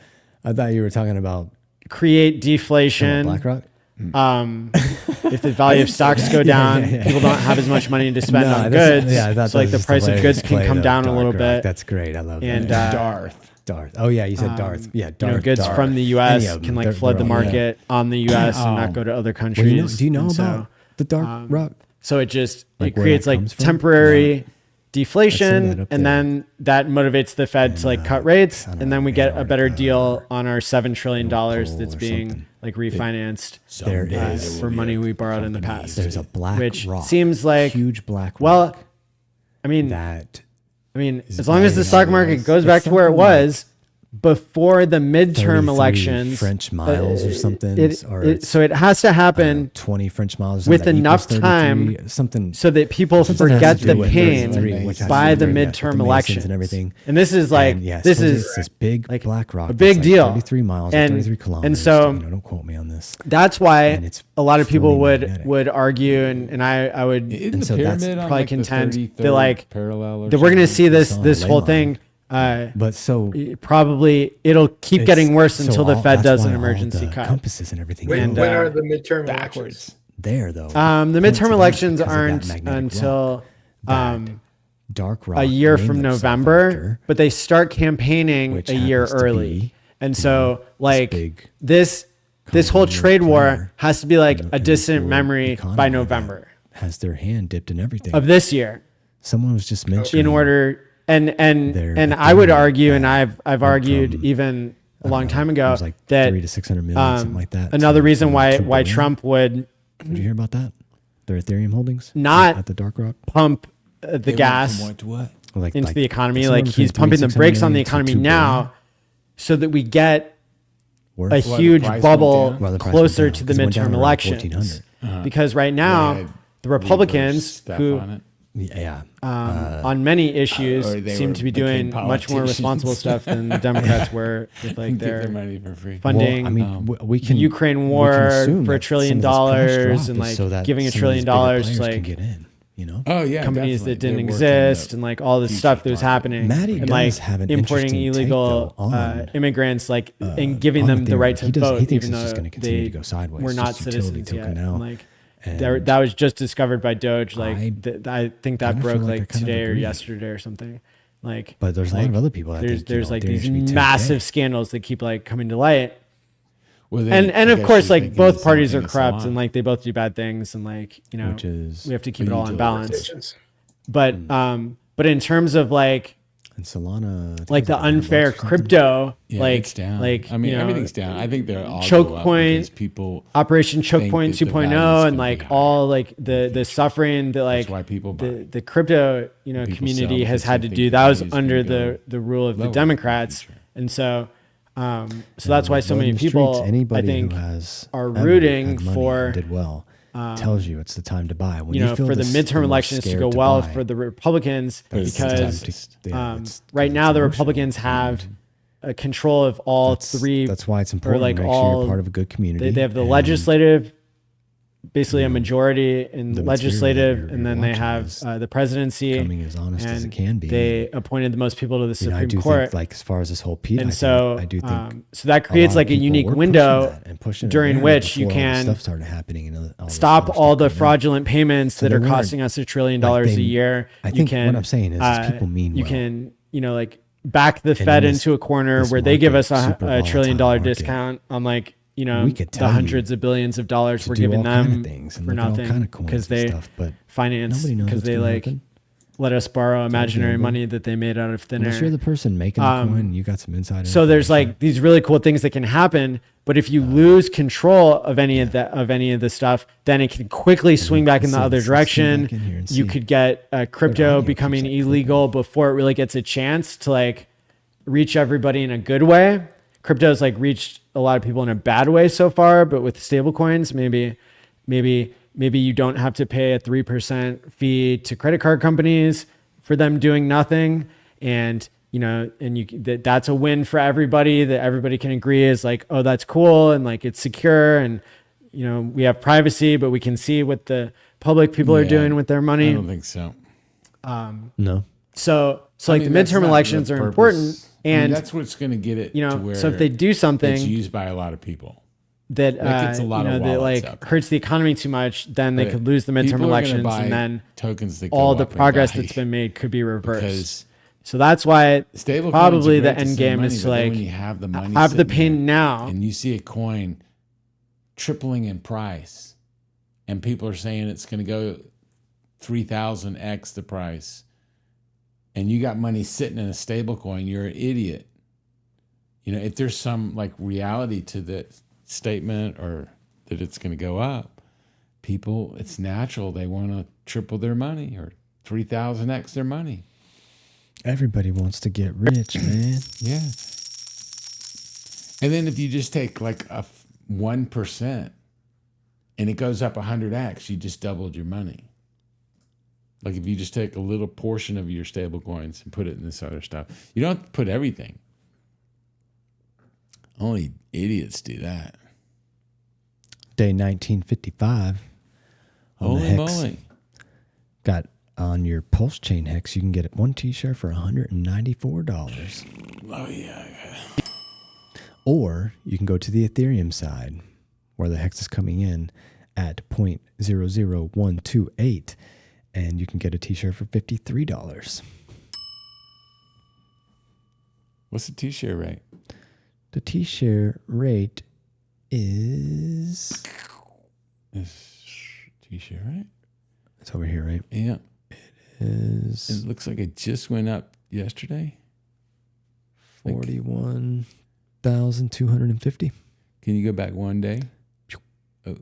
Speaker 3: I thought you were talking about
Speaker 5: create deflation.
Speaker 3: BlackRock.
Speaker 5: If the value of stocks go down, people don't have as much money to spend on goods.
Speaker 3: Yeah, I thought
Speaker 5: so
Speaker 3: that
Speaker 5: like the
Speaker 3: was just
Speaker 5: price
Speaker 3: a
Speaker 5: of
Speaker 3: way
Speaker 5: goods
Speaker 3: to
Speaker 5: can
Speaker 3: play
Speaker 5: come
Speaker 3: the
Speaker 5: down a
Speaker 3: dark
Speaker 5: little
Speaker 3: rock.
Speaker 5: bit.
Speaker 3: That's great. I love
Speaker 5: And,
Speaker 3: that.
Speaker 2: Darth.
Speaker 3: Darth. Oh yeah, you said Darth. Yeah,
Speaker 5: You
Speaker 3: Darth.
Speaker 5: know, goods
Speaker 3: Darth.
Speaker 5: from the
Speaker 3: Any
Speaker 5: U.S.
Speaker 3: of them.
Speaker 5: can like
Speaker 3: They're-
Speaker 5: flood the
Speaker 3: they're all-
Speaker 5: market on the U.S. and not go to other countries.
Speaker 3: Do you know
Speaker 5: And
Speaker 3: about the dark rock?
Speaker 5: So it just
Speaker 3: Like
Speaker 5: it
Speaker 3: where
Speaker 5: creates
Speaker 3: that
Speaker 5: like
Speaker 3: comes from?
Speaker 5: temporary
Speaker 3: I saw that
Speaker 5: deflation,
Speaker 3: up
Speaker 5: and
Speaker 3: there.
Speaker 5: then that motivates the Fed to like cut rates,
Speaker 3: I don't
Speaker 5: and then
Speaker 3: know,
Speaker 5: we get a better
Speaker 3: Antarctica
Speaker 5: deal on our $7 trillion
Speaker 3: Pole
Speaker 5: that's
Speaker 3: or
Speaker 5: being
Speaker 3: something.
Speaker 5: like refinanced
Speaker 3: There
Speaker 2: Someday
Speaker 3: is.
Speaker 2: there will
Speaker 5: for
Speaker 2: be
Speaker 5: money
Speaker 2: a
Speaker 5: we borrowed in the
Speaker 2: company
Speaker 5: past.
Speaker 3: There's a black
Speaker 5: which
Speaker 3: rock.
Speaker 5: seems like
Speaker 3: huge black rock.
Speaker 5: well, I mean,
Speaker 3: that
Speaker 5: as
Speaker 3: is
Speaker 5: long as the
Speaker 3: very
Speaker 5: stock
Speaker 3: nice.
Speaker 5: market goes
Speaker 3: It's
Speaker 5: back to where it
Speaker 3: something like
Speaker 5: was, before the midterm
Speaker 3: 33
Speaker 5: elections.
Speaker 3: French miles or something.
Speaker 5: So it has to happen
Speaker 3: 20 French miles
Speaker 5: with
Speaker 3: that
Speaker 5: enough
Speaker 3: equals 33,
Speaker 5: time
Speaker 3: something
Speaker 5: so that people
Speaker 3: something that
Speaker 5: forget
Speaker 3: has to do
Speaker 5: the
Speaker 3: with
Speaker 5: pain
Speaker 3: 33, which has
Speaker 5: by
Speaker 3: to
Speaker 5: the
Speaker 3: do with the
Speaker 5: midterm
Speaker 3: Masons
Speaker 5: elections
Speaker 3: and everything.
Speaker 5: And this is like
Speaker 3: And yeah,
Speaker 5: this
Speaker 3: supposedly
Speaker 5: is
Speaker 3: it's this big
Speaker 5: like
Speaker 3: black rock
Speaker 5: a big
Speaker 3: that's
Speaker 5: deal.
Speaker 3: like 33 miles
Speaker 5: And-
Speaker 3: or 33 kilometers.
Speaker 5: and so-
Speaker 3: don't quote me on this.
Speaker 5: That's why
Speaker 3: And it's
Speaker 5: a lot of people
Speaker 3: fully
Speaker 5: would
Speaker 3: magnetic.
Speaker 5: argue, and I would
Speaker 2: Isn't
Speaker 3: And
Speaker 2: the
Speaker 3: so that's
Speaker 2: pyramid on
Speaker 5: probably
Speaker 2: like
Speaker 5: contend
Speaker 2: the
Speaker 5: that like
Speaker 2: parallel or
Speaker 5: that we're going to
Speaker 2: something?
Speaker 5: see this
Speaker 3: It's on a
Speaker 5: this
Speaker 3: ley
Speaker 5: whole
Speaker 3: line.
Speaker 5: thing.
Speaker 3: But so
Speaker 5: Probably it'll keep getting worse
Speaker 3: so
Speaker 5: until the
Speaker 3: all-
Speaker 5: Fed
Speaker 3: that's
Speaker 5: does
Speaker 3: why
Speaker 5: an
Speaker 3: all
Speaker 5: emergency
Speaker 3: the
Speaker 5: cut.
Speaker 3: compasses and everything
Speaker 4: When,
Speaker 3: go
Speaker 4: when are the midterm elections?
Speaker 2: backwards.
Speaker 3: there though.
Speaker 5: The
Speaker 3: point to
Speaker 5: midterm
Speaker 3: that
Speaker 5: elections
Speaker 3: because of that
Speaker 5: aren't
Speaker 3: magnetic
Speaker 5: until
Speaker 3: rock. That dark rock
Speaker 5: a year
Speaker 3: named
Speaker 5: from
Speaker 3: themselves
Speaker 5: November,
Speaker 3: after,
Speaker 5: but they start campaigning
Speaker 3: which
Speaker 5: a year
Speaker 3: happens to
Speaker 5: early.
Speaker 3: be,
Speaker 5: And
Speaker 3: you
Speaker 5: so
Speaker 3: know,
Speaker 5: like
Speaker 3: big
Speaker 5: this whole
Speaker 3: company or
Speaker 5: trade war
Speaker 3: player
Speaker 5: has to be like
Speaker 3: in
Speaker 5: a
Speaker 3: this
Speaker 5: distant
Speaker 3: world
Speaker 5: memory
Speaker 3: economy
Speaker 5: by
Speaker 3: that
Speaker 5: November
Speaker 3: has their hand dipped in everything.
Speaker 5: of this year.
Speaker 3: Someone was just mentioning
Speaker 5: In order and
Speaker 3: Their
Speaker 5: I would
Speaker 3: Ethereum
Speaker 5: argue, and
Speaker 3: that
Speaker 5: I've
Speaker 3: went
Speaker 5: argued
Speaker 3: from,
Speaker 5: even a
Speaker 3: I don't
Speaker 5: long
Speaker 3: know,
Speaker 5: time
Speaker 3: it
Speaker 5: ago
Speaker 3: was like
Speaker 5: that
Speaker 3: 3 to 600 million, something like that.
Speaker 5: another
Speaker 3: to
Speaker 5: reason why
Speaker 3: 2 billion.
Speaker 5: Trump would
Speaker 3: Did you hear about that? Their Ethereum holdings
Speaker 5: Not-
Speaker 3: at the dark rock.
Speaker 5: pump the
Speaker 2: They went
Speaker 5: gas
Speaker 2: from what to what?
Speaker 3: Like,
Speaker 5: into the economy.
Speaker 3: somewhere
Speaker 5: Like
Speaker 3: between
Speaker 5: he's
Speaker 3: 300
Speaker 5: pumping the
Speaker 3: 600
Speaker 5: brakes on the
Speaker 3: million to
Speaker 5: economy
Speaker 3: 2 billion
Speaker 5: now so that we get
Speaker 3: worth.
Speaker 5: a
Speaker 2: Well, the
Speaker 5: huge
Speaker 2: price went
Speaker 5: bubble
Speaker 2: down?
Speaker 3: Well, the price
Speaker 5: closer
Speaker 3: went
Speaker 5: to
Speaker 3: down,
Speaker 5: the
Speaker 3: 'cause it went down
Speaker 5: midterm
Speaker 3: around
Speaker 5: elections.
Speaker 3: 1400.
Speaker 5: Because right
Speaker 2: They
Speaker 5: now,
Speaker 2: had
Speaker 5: the
Speaker 2: reverse
Speaker 5: Republicans,
Speaker 2: stuff
Speaker 5: who
Speaker 2: on it.
Speaker 3: Yeah.
Speaker 5: on many issues
Speaker 2: or they
Speaker 5: seem
Speaker 2: were-
Speaker 5: to be
Speaker 2: became
Speaker 5: doing much more
Speaker 2: politicians.
Speaker 5: responsible stuff than the Democrats were with like
Speaker 2: Get their
Speaker 5: their
Speaker 2: money for free.
Speaker 5: funding.
Speaker 3: Well, I mean, we can
Speaker 5: Ukraine
Speaker 3: we
Speaker 5: war
Speaker 3: can assume
Speaker 5: for $1
Speaker 3: that
Speaker 5: trillion
Speaker 3: some of this price drop
Speaker 5: and
Speaker 3: is
Speaker 5: like
Speaker 3: so that
Speaker 5: giving $1
Speaker 3: some of
Speaker 5: trillion
Speaker 3: these bigger players
Speaker 5: like
Speaker 3: can get in. You know,
Speaker 2: Oh yeah,
Speaker 5: companies
Speaker 2: definitely.
Speaker 5: that didn't
Speaker 2: They're working
Speaker 5: exist
Speaker 2: the
Speaker 5: and like all this
Speaker 2: future
Speaker 5: stuff that was
Speaker 2: market.
Speaker 5: happening
Speaker 3: Maddie
Speaker 5: and
Speaker 3: does
Speaker 5: like
Speaker 3: have an
Speaker 5: importing
Speaker 3: interesting take,
Speaker 5: illegal
Speaker 3: though, on,
Speaker 5: immigrants like and giving
Speaker 3: on
Speaker 5: them the
Speaker 3: Ethereum.
Speaker 5: right to
Speaker 3: He
Speaker 5: vote
Speaker 3: thinks
Speaker 5: even
Speaker 3: it's just
Speaker 5: though
Speaker 3: gonna continue
Speaker 5: they
Speaker 3: to go sideways.
Speaker 5: were
Speaker 3: It's
Speaker 5: not
Speaker 3: just utility
Speaker 5: citizens yet.
Speaker 3: token now.
Speaker 5: And, like
Speaker 3: And
Speaker 5: that was just discovered by Doge. Like I think that
Speaker 3: kinda
Speaker 5: broke
Speaker 3: feel like I
Speaker 5: like
Speaker 3: kind of
Speaker 5: today or
Speaker 3: agree.
Speaker 5: yesterday or something. Like,
Speaker 3: But there's a lot of other people that think,
Speaker 5: there's
Speaker 3: you know,
Speaker 5: like
Speaker 3: Ethereum
Speaker 5: these
Speaker 3: should be 10K.
Speaker 5: massive scandals that keep like coming to light.
Speaker 2: Well, then
Speaker 5: And
Speaker 2: I
Speaker 5: of
Speaker 2: guess
Speaker 5: course,
Speaker 2: you're
Speaker 5: like
Speaker 2: thinking
Speaker 5: both
Speaker 2: the
Speaker 5: parties
Speaker 2: same
Speaker 5: are
Speaker 2: thing as
Speaker 5: corrupt
Speaker 2: Salon.
Speaker 5: and like they both do bad things and like
Speaker 3: Which is
Speaker 5: we have to keep it all in
Speaker 2: Legal
Speaker 5: balance.
Speaker 4: Politicians.
Speaker 5: But in terms of like
Speaker 3: and Solana, I think
Speaker 5: like
Speaker 3: it's
Speaker 5: the
Speaker 3: like $100
Speaker 5: unfair
Speaker 3: or something.
Speaker 5: crypto,
Speaker 2: Yeah,
Speaker 5: like
Speaker 2: it's down.
Speaker 5: like
Speaker 2: I mean,
Speaker 5: you know,
Speaker 2: everything's down. I think they're all
Speaker 5: choke
Speaker 2: go up
Speaker 5: point,
Speaker 2: because people.
Speaker 5: Operation Choke
Speaker 2: think
Speaker 5: Point
Speaker 2: that the
Speaker 5: 2.0
Speaker 2: value's
Speaker 5: and
Speaker 2: gonna
Speaker 5: like
Speaker 2: be
Speaker 5: all like the suffering that like
Speaker 2: That's why people buy.
Speaker 5: the crypto
Speaker 2: People
Speaker 5: community
Speaker 2: sell
Speaker 5: has
Speaker 2: because
Speaker 5: had
Speaker 2: they
Speaker 5: to
Speaker 2: think
Speaker 5: do.
Speaker 2: the
Speaker 5: That was
Speaker 2: value's
Speaker 5: under
Speaker 2: gonna go
Speaker 5: the rule of
Speaker 2: lower
Speaker 5: the
Speaker 2: in the
Speaker 5: Democrats,
Speaker 2: future.
Speaker 5: and so that's why so
Speaker 3: Vote
Speaker 5: many
Speaker 3: in the
Speaker 5: people
Speaker 3: streets, anybody
Speaker 5: I think
Speaker 3: who has
Speaker 5: are
Speaker 3: ever
Speaker 5: rooting
Speaker 3: had money
Speaker 5: for
Speaker 3: and did well tells you it's the time to buy. When
Speaker 5: you know
Speaker 3: feel
Speaker 5: for the
Speaker 3: this-
Speaker 5: midterm
Speaker 3: most
Speaker 5: elections to
Speaker 3: scared
Speaker 5: go well
Speaker 3: buy,
Speaker 5: for the Republicans
Speaker 2: It's the time
Speaker 5: because
Speaker 2: to-
Speaker 5: right now the Republicans have control of all three.
Speaker 3: That's why it's important
Speaker 5: like
Speaker 3: to make sure
Speaker 5: all
Speaker 3: you're part of a good community.
Speaker 5: They have the
Speaker 3: and
Speaker 5: legislative, basically a majority in
Speaker 3: the material that
Speaker 5: legislative,
Speaker 3: you're
Speaker 5: and then they
Speaker 3: watching
Speaker 5: have
Speaker 3: is
Speaker 5: the presidency.
Speaker 3: coming as honest as it
Speaker 5: and
Speaker 3: can be.
Speaker 5: They appointed the most people to the
Speaker 3: You know, I
Speaker 5: Supreme
Speaker 3: do
Speaker 5: Court.
Speaker 3: think, like, as far as this whole PETA,
Speaker 5: And so,
Speaker 3: I do think
Speaker 5: so that creates
Speaker 3: lot of
Speaker 5: like a
Speaker 3: people
Speaker 5: unique
Speaker 3: were pushing
Speaker 5: window
Speaker 3: that and pushing it
Speaker 5: during
Speaker 3: there
Speaker 5: which you
Speaker 3: before all this
Speaker 5: can
Speaker 3: stuff started happening and all this
Speaker 5: stop
Speaker 3: other
Speaker 5: all
Speaker 3: stuff
Speaker 5: the
Speaker 3: coming out.
Speaker 5: fraudulent payments
Speaker 3: So
Speaker 5: that
Speaker 3: they
Speaker 5: are
Speaker 3: weren't-
Speaker 5: costing us $1 trillion
Speaker 3: like,
Speaker 5: a
Speaker 3: they-
Speaker 5: year.
Speaker 3: I
Speaker 5: You
Speaker 3: think
Speaker 5: can,
Speaker 3: what I'm saying is people mean
Speaker 5: you
Speaker 3: well.
Speaker 5: can, you know, like back the
Speaker 3: in
Speaker 5: Fed
Speaker 3: this-
Speaker 5: into a corner
Speaker 3: this
Speaker 5: where they give
Speaker 3: market,
Speaker 5: us
Speaker 3: super
Speaker 5: a $1 trillion
Speaker 3: volatile market,
Speaker 5: discount on like, you know,
Speaker 3: we could
Speaker 5: the
Speaker 3: tell you
Speaker 5: hundreds of billions of dollars
Speaker 3: to
Speaker 5: we're
Speaker 3: do
Speaker 5: giving
Speaker 3: all kind of
Speaker 5: them
Speaker 3: things and
Speaker 5: for
Speaker 3: look at all
Speaker 5: nothing
Speaker 3: kind of coins
Speaker 5: because
Speaker 3: and
Speaker 5: they
Speaker 3: stuff, but
Speaker 5: finance
Speaker 3: nobody knows
Speaker 5: because
Speaker 3: what's
Speaker 5: they
Speaker 3: gonna
Speaker 5: like
Speaker 3: happen.
Speaker 5: let us borrow imaginary
Speaker 3: gamble.
Speaker 5: money that they made out of thin
Speaker 3: Unless
Speaker 5: air.
Speaker 3: you're the person making the coin, you got some inside.
Speaker 5: So there's
Speaker 3: information.
Speaker 5: like these really cool things that can happen, but if you lose control of any of the stuff, then it can quickly swing back in the
Speaker 3: let's
Speaker 5: other
Speaker 3: see, let's swing
Speaker 5: direction.
Speaker 3: back in here and
Speaker 5: You
Speaker 3: see.
Speaker 5: could get crypto
Speaker 3: audio
Speaker 5: becoming
Speaker 3: keeps, like,
Speaker 5: illegal before it really gets a chance to like reach everybody in a good way. Crypto has like reached a lot of people in a bad way so far, but with stable coins, maybe you don't have to pay a 3% fee to credit card companies for them doing nothing. And, you know, and that's a win for everybody, that everybody can agree is like, oh, that's cool. And like, it's secure. And, you know, we have privacy, but we can see what the public people are
Speaker 2: Yeah,
Speaker 5: doing with their money.
Speaker 2: I don't think so.
Speaker 3: no.
Speaker 5: So
Speaker 2: I
Speaker 5: like
Speaker 2: mean,
Speaker 5: the
Speaker 2: that's
Speaker 5: midterm
Speaker 2: not
Speaker 5: elections
Speaker 2: the
Speaker 5: are
Speaker 2: purpose.
Speaker 5: important.
Speaker 2: I mean,
Speaker 5: And,
Speaker 2: that's what's going to get it.
Speaker 5: you
Speaker 2: to
Speaker 5: know,
Speaker 2: where
Speaker 5: so if they do something
Speaker 2: it's used by a lot of people.
Speaker 5: that,
Speaker 2: That gets a lot
Speaker 5: you know,
Speaker 2: of
Speaker 5: that
Speaker 2: wallets
Speaker 5: like
Speaker 2: out there.
Speaker 5: hurts the economy too much, then they
Speaker 2: But
Speaker 5: could lose the midterm
Speaker 2: people are gonna
Speaker 5: elections,
Speaker 2: buy
Speaker 5: and then
Speaker 2: tokens that go
Speaker 5: all the
Speaker 2: up in
Speaker 5: progress
Speaker 2: value
Speaker 5: that's been made could be reversed.
Speaker 2: because
Speaker 5: So that's why
Speaker 2: stable
Speaker 5: probably
Speaker 2: coins
Speaker 5: the
Speaker 2: are great to
Speaker 5: end
Speaker 2: send
Speaker 5: game
Speaker 2: money,
Speaker 5: is to
Speaker 2: but then
Speaker 5: like
Speaker 2: when you have the money
Speaker 5: have the
Speaker 2: sitting
Speaker 5: pain
Speaker 2: there
Speaker 5: now.
Speaker 2: and you see a coin tripling in price and people are saying it's going to go 3,000x the price and you got money sitting in a stable coin, you're an idiot. You know, if there's some like reality to the statement or that it's going to go up, people, it's natural. They want to triple their money or 3,000x their money.
Speaker 3: Everybody wants to get rich, man.
Speaker 2: Yeah. And then if you just take like 1% and it goes up 100x, you just doubled your money. Like if you just take a little portion of your stable coins and put it in this other stuff, you don't have to put everything. Only idiots do that.
Speaker 3: Day 1955.
Speaker 2: Holy moly.
Speaker 3: Got on your Pulsechain hex, you can get one t-shirt for $194.
Speaker 2: Oh, yeah.
Speaker 3: Or you can go to the Ethereum side where the hex is coming in at 0.00128 and you can get a t-shirt for $53.
Speaker 2: What's the t-shirt rate?
Speaker 3: The t-shirt rate is
Speaker 2: t-shirt, right?
Speaker 3: It's over here, right?
Speaker 2: Yeah.
Speaker 3: Is
Speaker 2: It looks like it just went up yesterday.
Speaker 3: 41,250.
Speaker 2: Can you go back one day? Oh,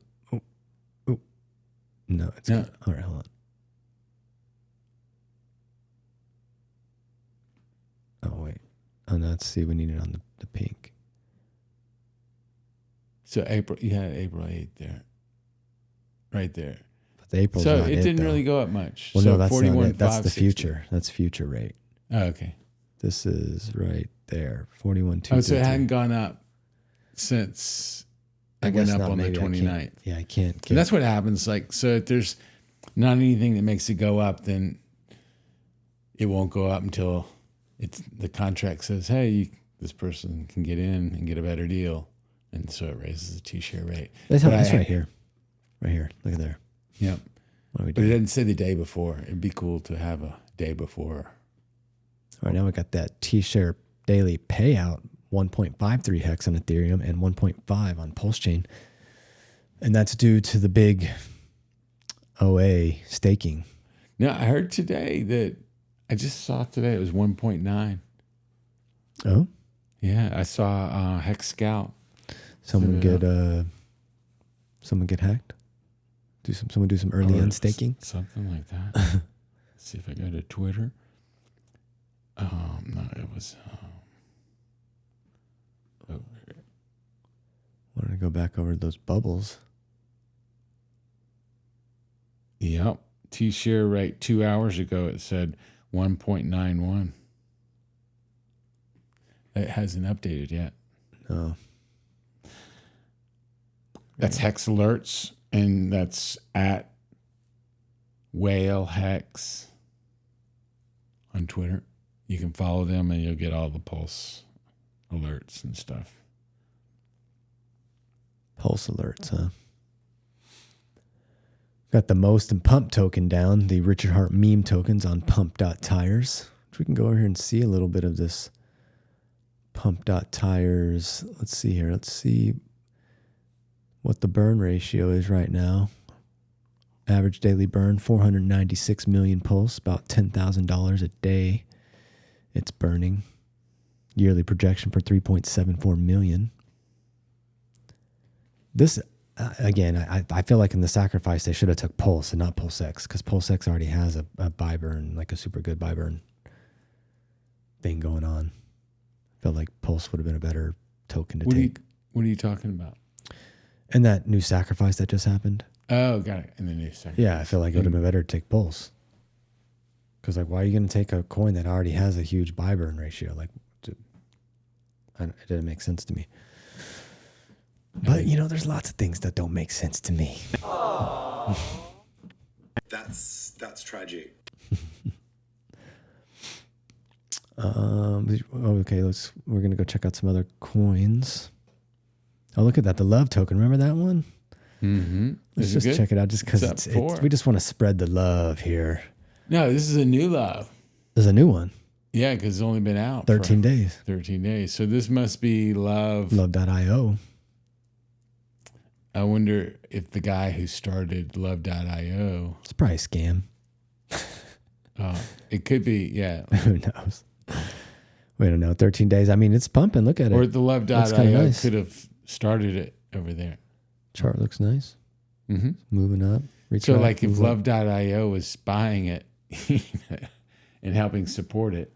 Speaker 3: No, it's
Speaker 2: No.
Speaker 3: good. All right, hold on. Oh wait. Oh no, let's see. We need it on the pink.
Speaker 2: so April, you had April 8th there. Right there.
Speaker 3: But the April's
Speaker 2: So
Speaker 3: not
Speaker 2: it didn't
Speaker 3: though.
Speaker 2: really go up much.
Speaker 3: Well,
Speaker 2: so
Speaker 3: no, that's not
Speaker 2: 41,
Speaker 3: it. That's the
Speaker 2: 560.
Speaker 3: future. That's future rate.
Speaker 2: Oh, okay.
Speaker 3: This is right there. 41,
Speaker 2: Oh, so it hadn't gone up since it went up on the 29th.
Speaker 3: Yeah, I can't.
Speaker 2: And that's what happens. Like, so if there's not anything that makes it go up, then it won't go up until the contract says, hey, this person can get in and get a better deal. And so it raises the t-shirt rate.
Speaker 3: That's
Speaker 2: But
Speaker 3: right here. Right here. Look at there.
Speaker 2: Yep.
Speaker 3: What are we
Speaker 2: But it
Speaker 3: doing?
Speaker 2: doesn't say the day before. It'd be cool to have a day before.
Speaker 3: All right, now we got that T-share daily payout, 1.53 hex on Ethereum and 1.5 on Pulsechain. And that's due to the big OA staking.
Speaker 2: Now, I heard today that I just saw today it was 1.9.
Speaker 3: Oh?
Speaker 2: Yeah, I saw Hex Scout.
Speaker 3: Someone
Speaker 2: Yeah.
Speaker 3: get hacked? Someone do some early
Speaker 2: Or
Speaker 3: end staking?
Speaker 2: Something like that. Let's see if I go to Twitter. No, it was.
Speaker 3: Wanted to go back over those bubbles.
Speaker 2: Yep. T-share rate 2 hours ago, it said 1.91. It hasn't updated yet.
Speaker 3: No.
Speaker 2: That's Hex Alerts, and that's at Whale Hex on Twitter. You can follow them, and you'll get all the pulse alerts and stuff.
Speaker 3: Pulse alerts, huh? Got the most and pump token down, the Richard Hart meme tokens on Pump.Tires, which we can go over here and see a little bit of this Pump.Tires. Let's see here. Let's see what the burn ratio is right now. Average daily burn, 496 million pulse, about $10,000 a day. It's burning. Yearly projection for 3.74 million. This, again, I feel like in the sacrifice they should have took Pulse and not PulseX, because PulseX already has a buy burn, like a super good buy burn thing going on. I felt like Pulse would have been a better token to take.
Speaker 2: What are you talking about?
Speaker 3: And that new sacrifice that just happened.
Speaker 2: Oh, got it. In the news section.
Speaker 3: Yeah, I feel like it would have been better to take Pulse. Because, like, why are you going to take a coin that already has a huge buy burn ratio? Like, it didn't make sense to me. But, you know, there's lots of things that don't make sense to me.
Speaker 6: That's tragic.
Speaker 3: Okay, we're going to go check out some other coins. Oh, look at that. The love token. Remember that one?
Speaker 2: Mm-hmm.
Speaker 3: Let's just check it out just because
Speaker 2: What's that for?
Speaker 3: we just want to spread the love here.
Speaker 2: No, this is a new love.
Speaker 3: There's a new one.
Speaker 2: Yeah, because it's only been out
Speaker 3: 13
Speaker 2: for
Speaker 3: days.
Speaker 2: 13 days. So this must be love.
Speaker 3: Love.io.
Speaker 2: I wonder if the guy who started Love.io.
Speaker 3: It's probably a scam.
Speaker 2: It could be, yeah.
Speaker 3: Who knows? We don't know. 13 days. I mean, it's pumping. Look at
Speaker 2: Or
Speaker 3: it.
Speaker 2: the
Speaker 3: That's kinda
Speaker 2: Love.io
Speaker 3: nice.
Speaker 2: could have started it over there.
Speaker 3: Chart looks nice.
Speaker 2: Mm-hmm.
Speaker 3: Moving up.
Speaker 2: So,
Speaker 3: Retract,
Speaker 2: like, if
Speaker 3: move up.
Speaker 2: Love.io was buying it and helping support it,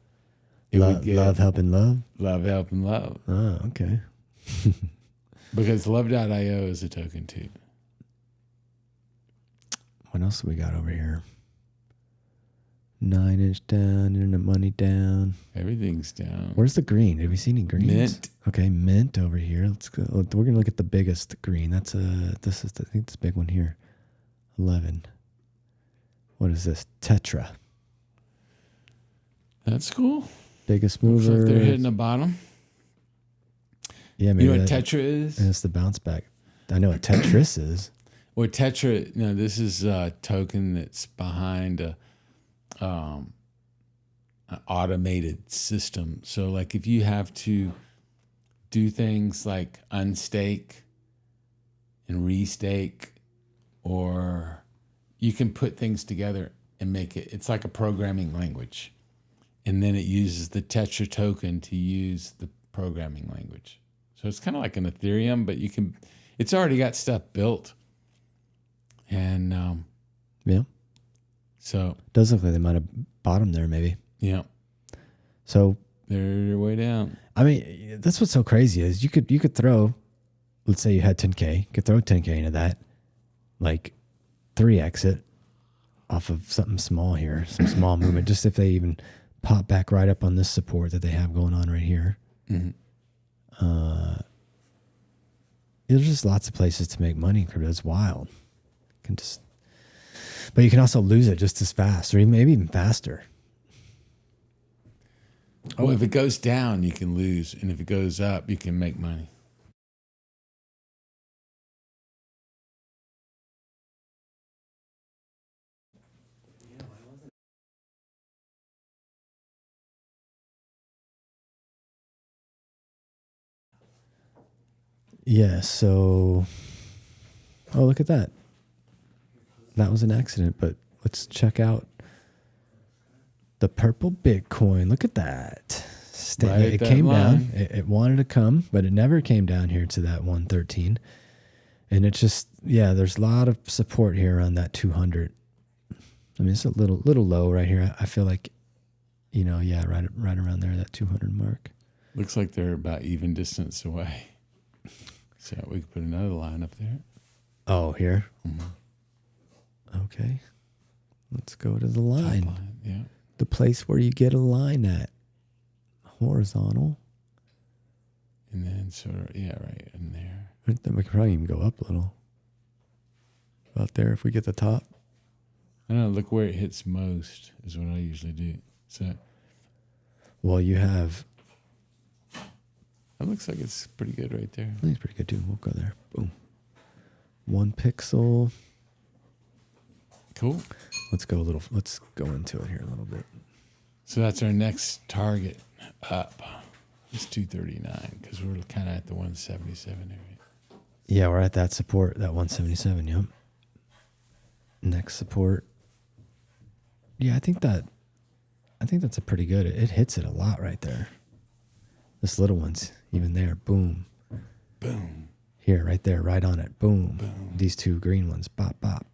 Speaker 2: it would get
Speaker 3: Love helping love.
Speaker 2: love, help, and love.
Speaker 3: Oh, okay.
Speaker 2: Because Love.io is a token too.
Speaker 3: What else do we got over here? 9-inch down, internet money down.
Speaker 2: Everything's down.
Speaker 3: Where's the green? Did we see any greens?
Speaker 2: Mint.
Speaker 3: Okay, mint over here. Let's go. We're gonna look at the biggest green. That's this is I think this big one here. 11. What is this? Tetra.
Speaker 2: That's cool.
Speaker 3: Biggest
Speaker 2: Looks
Speaker 3: mover.
Speaker 2: like they're hitting the bottom.
Speaker 3: Yeah, maybe
Speaker 2: You know what Tetra is?
Speaker 3: And it's the bounce back. I know what Tetris is.
Speaker 2: Well, Tetra, no, this is a token that's behind an automated system. So, like, if you have to do things like unstake and restake, or you can put things together and make it, it's like a programming language. And then it uses the Tetra token to use the programming language. So it's kind of like an Ethereum, but it's already got stuff built. And
Speaker 3: Yeah.
Speaker 2: so
Speaker 3: Does look like they might have bottomed there, maybe.
Speaker 2: yeah,
Speaker 3: So
Speaker 2: they're way down.
Speaker 3: I mean, that's what's so crazy is you could throw, let's say you had 10K, you could throw 10K into that, like 3x it off of something small here, some small movement, just if they even pop back right up on this support that they have going on right here.
Speaker 2: Mm-hmm.
Speaker 3: There's just lots of places to make money in crypto. It's wild. But you can also lose it just as fast, or maybe even faster.
Speaker 2: Oh, if it goes down, you can lose, and if it goes up, you can make money.
Speaker 3: Yeah, so look at that. That was an accident, but let's check out the purple Bitcoin. Look at that.
Speaker 2: Right
Speaker 3: It
Speaker 2: at that
Speaker 3: came down.
Speaker 2: line.
Speaker 3: It wanted to come, but it never came down here to that 113. And it's just, yeah, there's a lot of support here around that 200. I mean, it's a little low right here. I feel like, yeah, right around there, that 200 mark.
Speaker 2: Looks like they're about even distance away. So we could put another line up there.
Speaker 3: Oh, here?
Speaker 2: Mm-hmm.
Speaker 3: Okay. Let's go to the
Speaker 2: Top
Speaker 3: line.
Speaker 2: line, yeah.
Speaker 3: The place where you get a line at. Horizontal.
Speaker 2: And then sort of, yeah, right in there.
Speaker 3: Then we could probably even go up a little. About there if we get the top.
Speaker 2: I don't know, look where it hits most is what I usually do. So
Speaker 3: Well, you have,
Speaker 2: that looks like it's pretty good right there.
Speaker 3: I think it's pretty good too. We'll go there. Boom. 1 pixel.
Speaker 2: Cool.
Speaker 3: Let's go into it here a little bit.
Speaker 2: So that's our next target up. It's 239 because we're kind of at the 177 area.
Speaker 3: Yeah, we're at that support, that 177, yep. Next support. Yeah, I think that's a pretty good. It hits it a lot right there. This little one's even there. Boom.
Speaker 2: Boom.
Speaker 3: Here, right there, right on it. Boom.
Speaker 2: Boom.
Speaker 3: These two green ones. Bop, bop.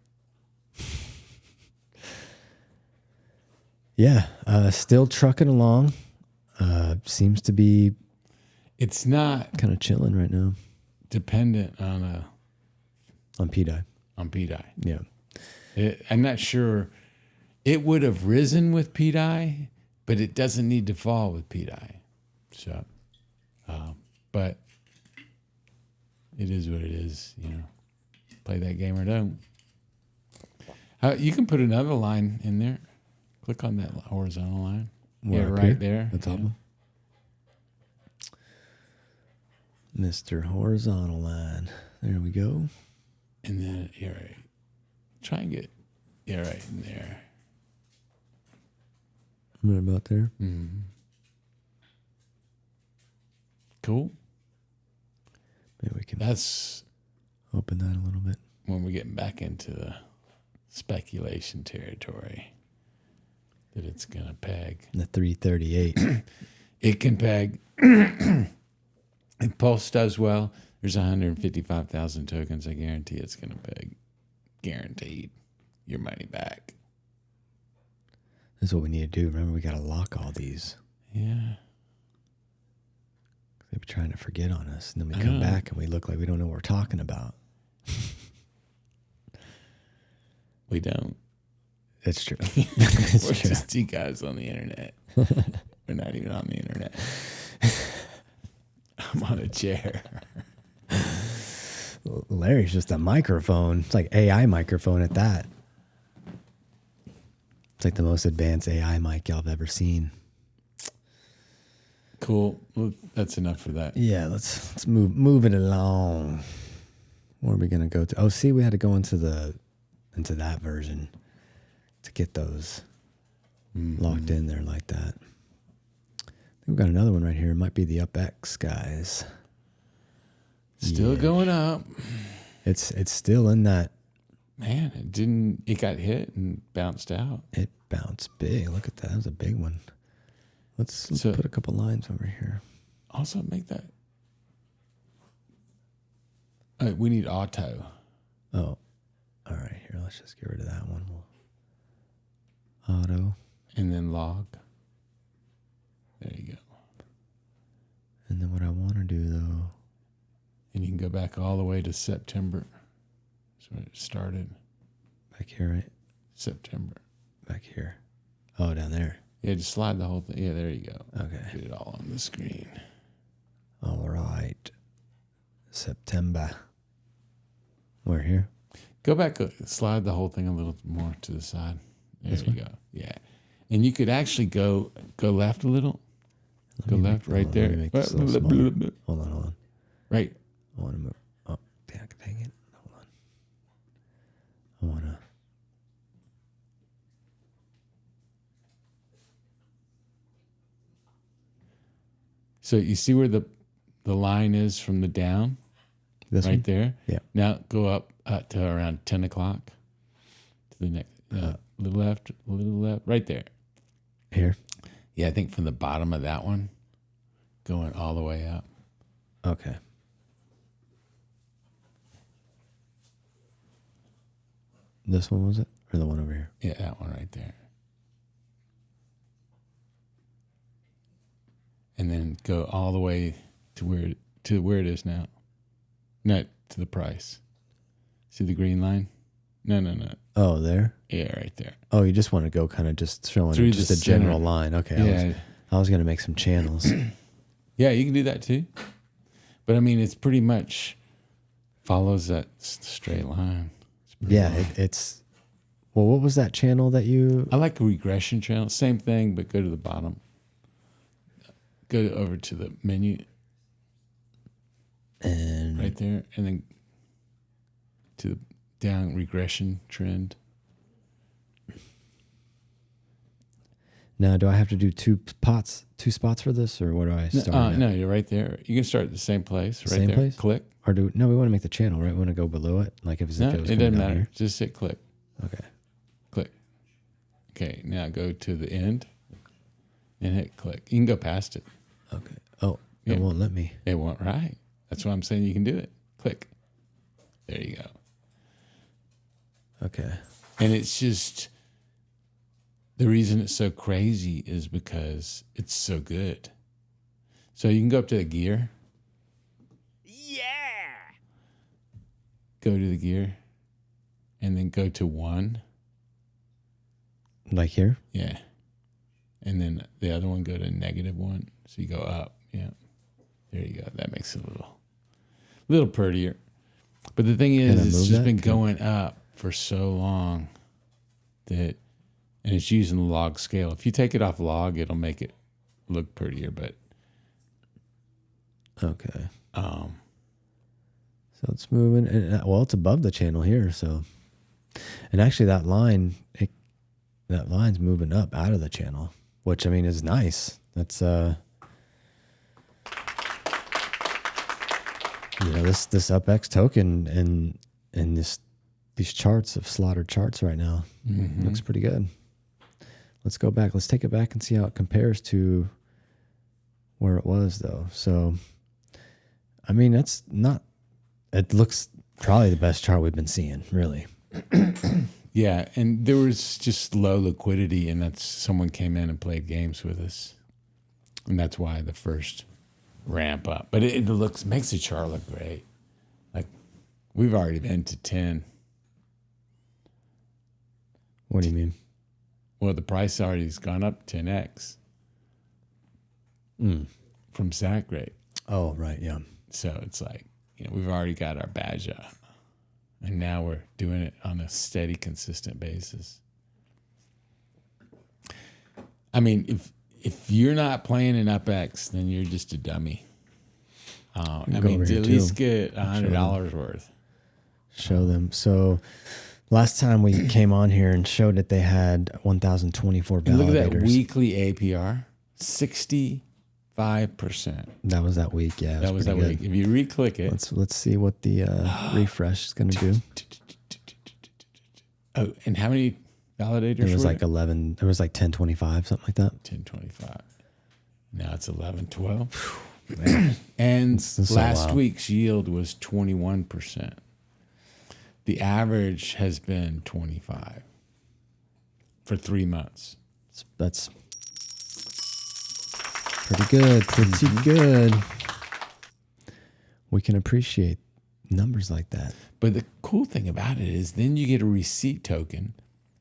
Speaker 3: Yeah, still trucking along. Seems to be
Speaker 2: It's not
Speaker 3: kind of chilling right now
Speaker 2: dependent on
Speaker 3: PDI.
Speaker 2: PDI.
Speaker 3: Yeah.
Speaker 2: I'm not sure. It would have risen with PDI, but it doesn't need to fall with PDI. So, but it is what it is. Play that game or don't. You can put another line in there. Click on that horizontal line.
Speaker 3: Where,
Speaker 2: yeah,
Speaker 3: up
Speaker 2: right
Speaker 3: here?
Speaker 2: there.
Speaker 3: The top
Speaker 2: Yeah.
Speaker 3: one. Mr. Horizontal Line. There we go.
Speaker 2: And then, yeah, right. Try and get, yeah, right in there.
Speaker 3: Right about there.
Speaker 2: Mm-hmm. Cool.
Speaker 3: Maybe we can
Speaker 2: That's
Speaker 3: open that a little bit.
Speaker 2: when we're getting back into the speculation territory that it's going to peg.
Speaker 3: The 338.
Speaker 2: It can peg. If Pulse does well, there's 155,000 tokens. I guarantee it's going to peg. Guaranteed. Your money back.
Speaker 3: This is what we need to do. Remember, we got to lock all these.
Speaker 2: Yeah.
Speaker 3: Maybe trying to forget on us. And then we come back and we look like we don't know what we're talking about.
Speaker 2: We don't.
Speaker 3: It's true.
Speaker 2: We're just two guys on the internet. We're not even on the internet. I'm on a chair.
Speaker 3: Larry's just a microphone. It's like AI microphone at that. It's like the most advanced AI mic y'all have ever seen.
Speaker 2: Cool. Well, that's enough for that.
Speaker 3: Yeah, let's move it along. Where are we gonna go to? Oh, see, we had to go into that version to get those locked in there like that. I think we've got another one right here. It might be the UpX guys.
Speaker 2: Still going up.
Speaker 3: It's still in that.
Speaker 2: Man, it got hit and bounced out.
Speaker 3: It bounced big. Look at that. That was a big one. Let's put a couple lines over here.
Speaker 2: Also make that. We need auto.
Speaker 3: Oh, all right. Here, let's just get rid of that one. Auto.
Speaker 2: And then log. There you go.
Speaker 3: And then what I want to do, though.
Speaker 2: And you can go back all the way to September. That's when it started.
Speaker 3: Back here, right?
Speaker 2: September.
Speaker 3: Back here. Oh, down there.
Speaker 2: Yeah, just slide the whole thing. Yeah, there you go.
Speaker 3: Okay.
Speaker 2: Get it all on the screen.
Speaker 3: All right. September. We're here.
Speaker 2: Go back, slide the whole thing a little more to the side. There you go. Yeah. And you could actually go left a little. Go left, right there.
Speaker 3: Hold on.
Speaker 2: Right.
Speaker 3: I want to move. Oh, dang it. Hold on. I want to.
Speaker 2: So you see where the line is from the down?
Speaker 3: This
Speaker 2: right
Speaker 3: one?
Speaker 2: there?
Speaker 3: Yeah.
Speaker 2: Now go up to around 10 o'clock. To the next. Little left, right there.
Speaker 3: Here?
Speaker 2: Yeah, I think from the bottom of that one, going all the way up.
Speaker 3: Okay. This one was it? Or the one over here?
Speaker 2: Yeah, that one right there. And then go all the way to where it is now. Not to the price. See the green line? No.
Speaker 3: Oh, there?
Speaker 2: Yeah, right there.
Speaker 3: Oh, you just want to go kind of just showing
Speaker 2: Through
Speaker 3: just
Speaker 2: the
Speaker 3: a general
Speaker 2: center.
Speaker 3: line. Okay.
Speaker 2: Yeah.
Speaker 3: I was going to make some channels.
Speaker 2: Yeah, you can do that too. But I mean, it's pretty much follows that straight line.
Speaker 3: Yeah, it's... Well, what was that channel that you...
Speaker 2: I like a regression channel. Same thing, but go to the bottom. Go over to the menu.
Speaker 3: And...
Speaker 2: Right there. And then to the down regression trend.
Speaker 3: Now, do I have to do two spots for this, or what do I start at?
Speaker 2: No, you're right there. You can start at the same place. Right
Speaker 3: Same
Speaker 2: there.
Speaker 3: place?
Speaker 2: Click.
Speaker 3: Or we want to make the channel, right? We want to go below it? Like if it was
Speaker 2: No,
Speaker 3: coming
Speaker 2: it doesn't
Speaker 3: down
Speaker 2: matter.
Speaker 3: here?
Speaker 2: Just hit click.
Speaker 3: Okay.
Speaker 2: Click. Okay, now go to the end and hit click. You can go past it.
Speaker 3: Okay. Oh,
Speaker 2: Yeah.
Speaker 3: it won't let me.
Speaker 2: It won't, right? That's why I'm saying you can do it. Click. There you go.
Speaker 3: Okay.
Speaker 2: And it's just, the reason it's so crazy is because it's so good. So you can go up to the gear. Yeah. Go to the gear and then go to 1.
Speaker 3: Like here?
Speaker 2: Yeah. And then the other one, go to -1. So you go up. Yeah. There you go. That makes it a little prettier. But the thing
Speaker 3: Can I
Speaker 2: is, it's
Speaker 3: move
Speaker 2: just
Speaker 3: that?
Speaker 2: been going up for so long that, and it's using the log scale. If you take it off log, it'll make it look prettier. But
Speaker 3: Okay. So it's moving. And, well, it's above the channel here. So, and actually that line's moving up out of the channel, which I mean is nice. That's this UpX token and these charts of slaughtered charts right now looks pretty good. Let's go back. Let's take it back and see how it compares to where it was though. So, I mean, it looks probably the best chart we've been seeing, really.
Speaker 2: yeah, and there was just low liquidity, and that's someone came in and played games with us. And that's why the first ramp up. But it makes the chart look great. Like we've already been to 10.
Speaker 3: What do you mean?
Speaker 2: Well, the price already has gone up 10x from SAC rate.
Speaker 3: Oh, right. Yeah.
Speaker 2: So it's like, we've already got our badge up. And now we're doing it on a steady, consistent basis. I mean, if you're not playing in UpX, then you're just a dummy. I mean, to at least get $100 worth.
Speaker 3: Show them. So last time we came on here and showed it, they had 1,024 validators.
Speaker 2: And look at that weekly APR, 65%.
Speaker 3: That was that week. Yeah,
Speaker 2: That was that week. If you re-click it.
Speaker 3: Let's see what the refresh is going to do.
Speaker 2: Oh, and how many validators?
Speaker 3: It was like 11. It was like 1025, something like that.
Speaker 2: 1025. Now it's 1112. And
Speaker 3: so
Speaker 2: last
Speaker 3: wild.
Speaker 2: week's yield was 21%. The average has been 25 for 3 months.
Speaker 3: That's pretty good. Pretty good. We can appreciate numbers like that.
Speaker 2: But the cool thing about it is then you get a receipt token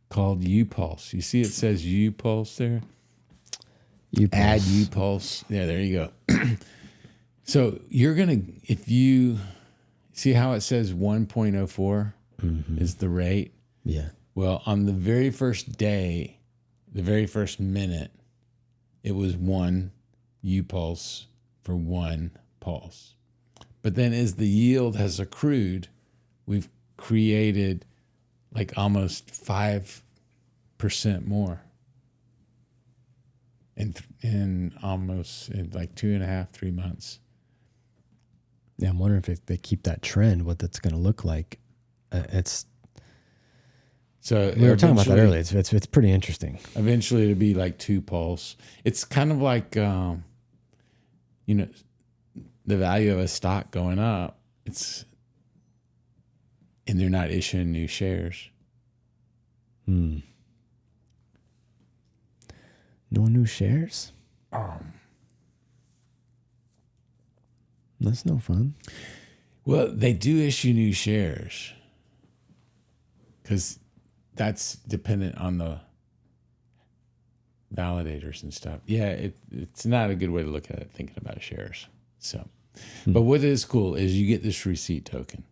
Speaker 2: called UPulse. You see it says UPulse there? Add UPulse. Yeah, there you go. So you're going to, if you see how it says 1.04 is the rate?
Speaker 3: Yeah.
Speaker 2: Well, on the very first day, the very first minute, it was 1 UPulse for 1 pulse. But then as the yield has accrued, we've created like almost 5% more in like 2.5, 3 months.
Speaker 3: Yeah, I'm wondering if they keep that trend, what that's going to look like. It's
Speaker 2: so
Speaker 3: we were talking about that earlier. It's pretty interesting.
Speaker 2: Eventually, it'll be like 2 pulse. It's kind of like the value of a stock going up. And they're not issuing new shares.
Speaker 3: No new shares? That's no fun.
Speaker 2: Well, they do issue new shares because that's dependent on the validators and stuff. Yeah, it's not a good way to look at it, thinking about shares. So, but what is cool is you get this receipt token.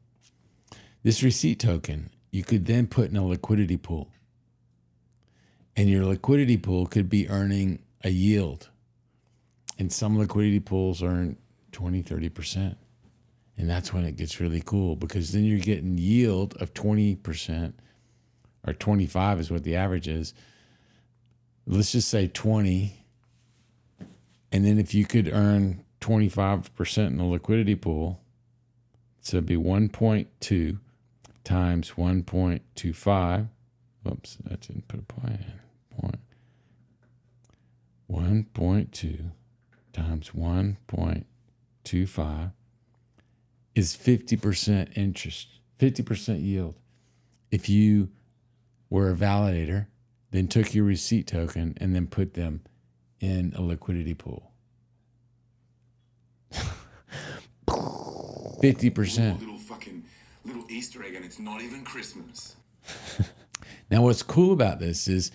Speaker 2: This receipt token, you could then put in a liquidity pool. And your liquidity pool could be earning a yield. And some liquidity pools earn 20, 30%. And that's when it gets really cool because then you're getting yield of 20% or 25 is what the average is. Let's just say 20. And then if you could earn 25% in the liquidity pool, so it'd be 1.2 times 1.25. Whoops, I didn't put a point in. 1.2 times 1.25 is 50% interest, 50% yield. If you were a validator, then took your receipt token and then put them in a liquidity pool. 50%.
Speaker 6: Little Easter egg, and it's not even Christmas.
Speaker 2: Now, what's cool about this is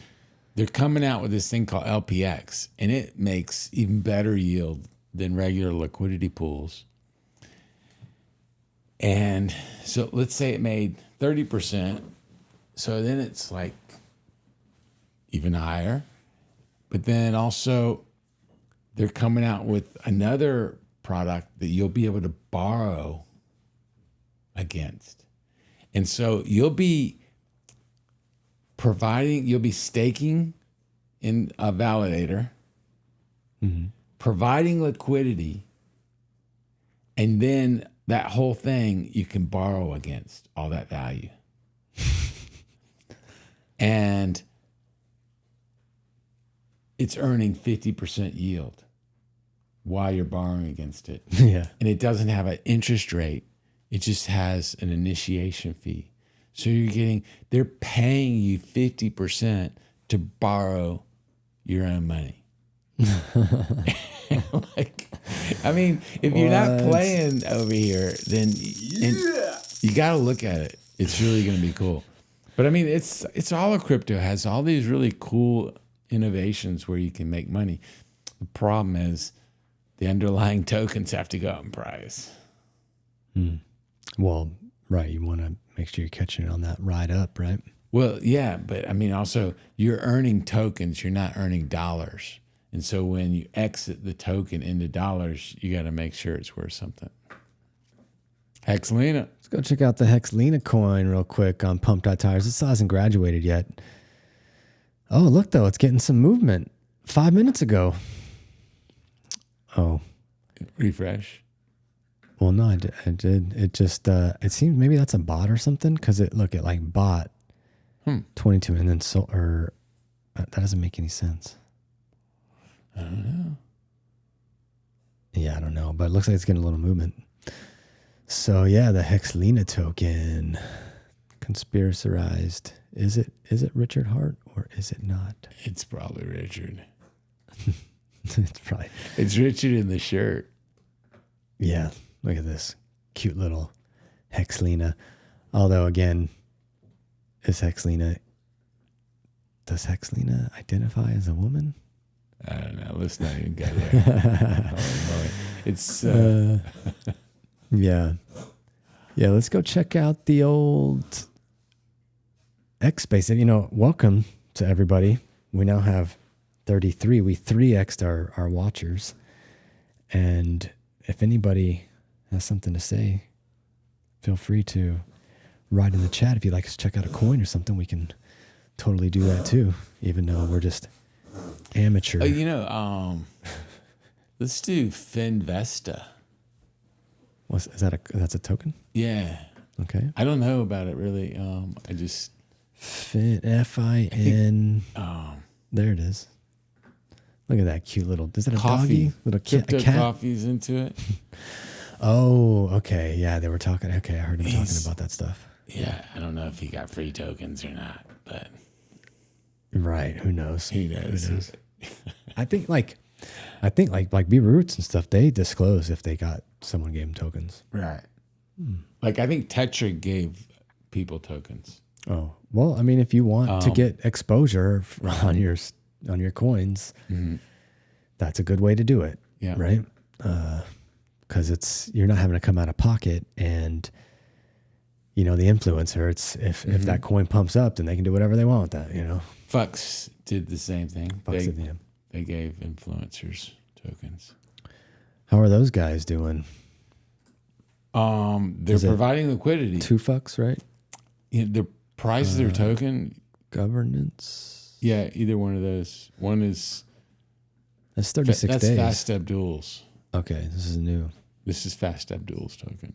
Speaker 2: they're coming out with this thing called LPX, and it makes even better yield than regular liquidity pools. And so let's say it made 30%. So then it's like even higher. But then also they're coming out with another product that you'll be able to borrow against. And so you'll be staking in a validator, providing liquidity, and then that whole thing you can borrow against all that value. And it's earning 50% yield while you're borrowing against it.
Speaker 3: Yeah.
Speaker 2: And it doesn't have an interest rate. It just has an initiation fee. So they're paying you 50% to borrow your own money. Like, I mean, if you're not
Speaker 3: What?
Speaker 2: playing over here, then you got to look at it. It's really going to be cool. But I mean, it's all of crypto has all these really cool innovations where you can make money. The problem is the underlying tokens have to go up in price.
Speaker 3: Well, right. You want to make sure you're catching it on that ride up, right?
Speaker 2: Well, yeah, but I mean, also you're earning tokens. You're not earning dollars. And so when you exit the token into dollars, you got to make sure it's worth something. Hexlina.
Speaker 3: Let's go check out the Hexlina coin real quick on Pump.Tires. It still hasn't graduated yet. Oh, look, though. It's getting some movement 5 minutes ago. Oh,
Speaker 2: Refresh.
Speaker 3: well, no, I did. It just, it seems maybe that's a bot or something because it like bot 22 and then that doesn't make any sense.
Speaker 2: I don't know.
Speaker 3: Yeah, I don't know, but it looks like it's getting a little movement. So yeah, the Hexlina token, conspiracized. Is it Richard Hart or is it not?
Speaker 2: It's probably Richard.
Speaker 3: It's probably.
Speaker 2: It's Richard in the shirt.
Speaker 3: Yeah, look at this cute little Hexlina. Although again, does Hexlina identify as a woman?
Speaker 2: I don't know. Let's not even go there. It's
Speaker 3: Yeah. Yeah, let's go check out the old X Space. And welcome to everybody. We now have 33. We 3x'd our watchers. And if anybody has something to say, feel free to write in the chat. If you'd like us to check out a coin or something, we can totally do that too, even though we're just amateur.
Speaker 2: let's do Finvesta.
Speaker 3: That's a token?
Speaker 2: Yeah.
Speaker 3: Okay.
Speaker 2: I don't know about it really. I just
Speaker 3: Fin. There it is. Look at that cute little. Is that a
Speaker 2: coffee.
Speaker 3: doggy? Little
Speaker 2: Crypto
Speaker 3: a cat?
Speaker 2: coffee's into it.
Speaker 3: Oh, okay. Yeah, they were talking. Okay, I heard him talking about that stuff.
Speaker 2: Yeah, I don't know if he got free tokens or not, but
Speaker 3: Right. Who knows?
Speaker 2: he knows.
Speaker 3: I think like B Roots and stuff. They disclose if they got someone gave them tokens.
Speaker 2: Right. Like I think Tetra gave people tokens.
Speaker 3: Oh well, I mean, if you want to get exposure on your coins, that's a good way to do it.
Speaker 2: Yeah.
Speaker 3: Right. Because you're not having to come out of pocket, and the influencer. It's if that coin pumps up, then they can do whatever they want with that.
Speaker 2: Fux did the same thing.
Speaker 3: Fucks at the end.
Speaker 2: They gave influencers tokens.
Speaker 3: How are those guys doing?
Speaker 2: They're providing liquidity.
Speaker 3: 2 fucks, right?
Speaker 2: The price of their token.
Speaker 3: Governance.
Speaker 2: Yeah, either one of those. One is
Speaker 3: That's 36
Speaker 2: that's
Speaker 3: days.
Speaker 2: Fast Abdul's.
Speaker 3: Okay, this is new.
Speaker 2: This is Fast Abdul's token.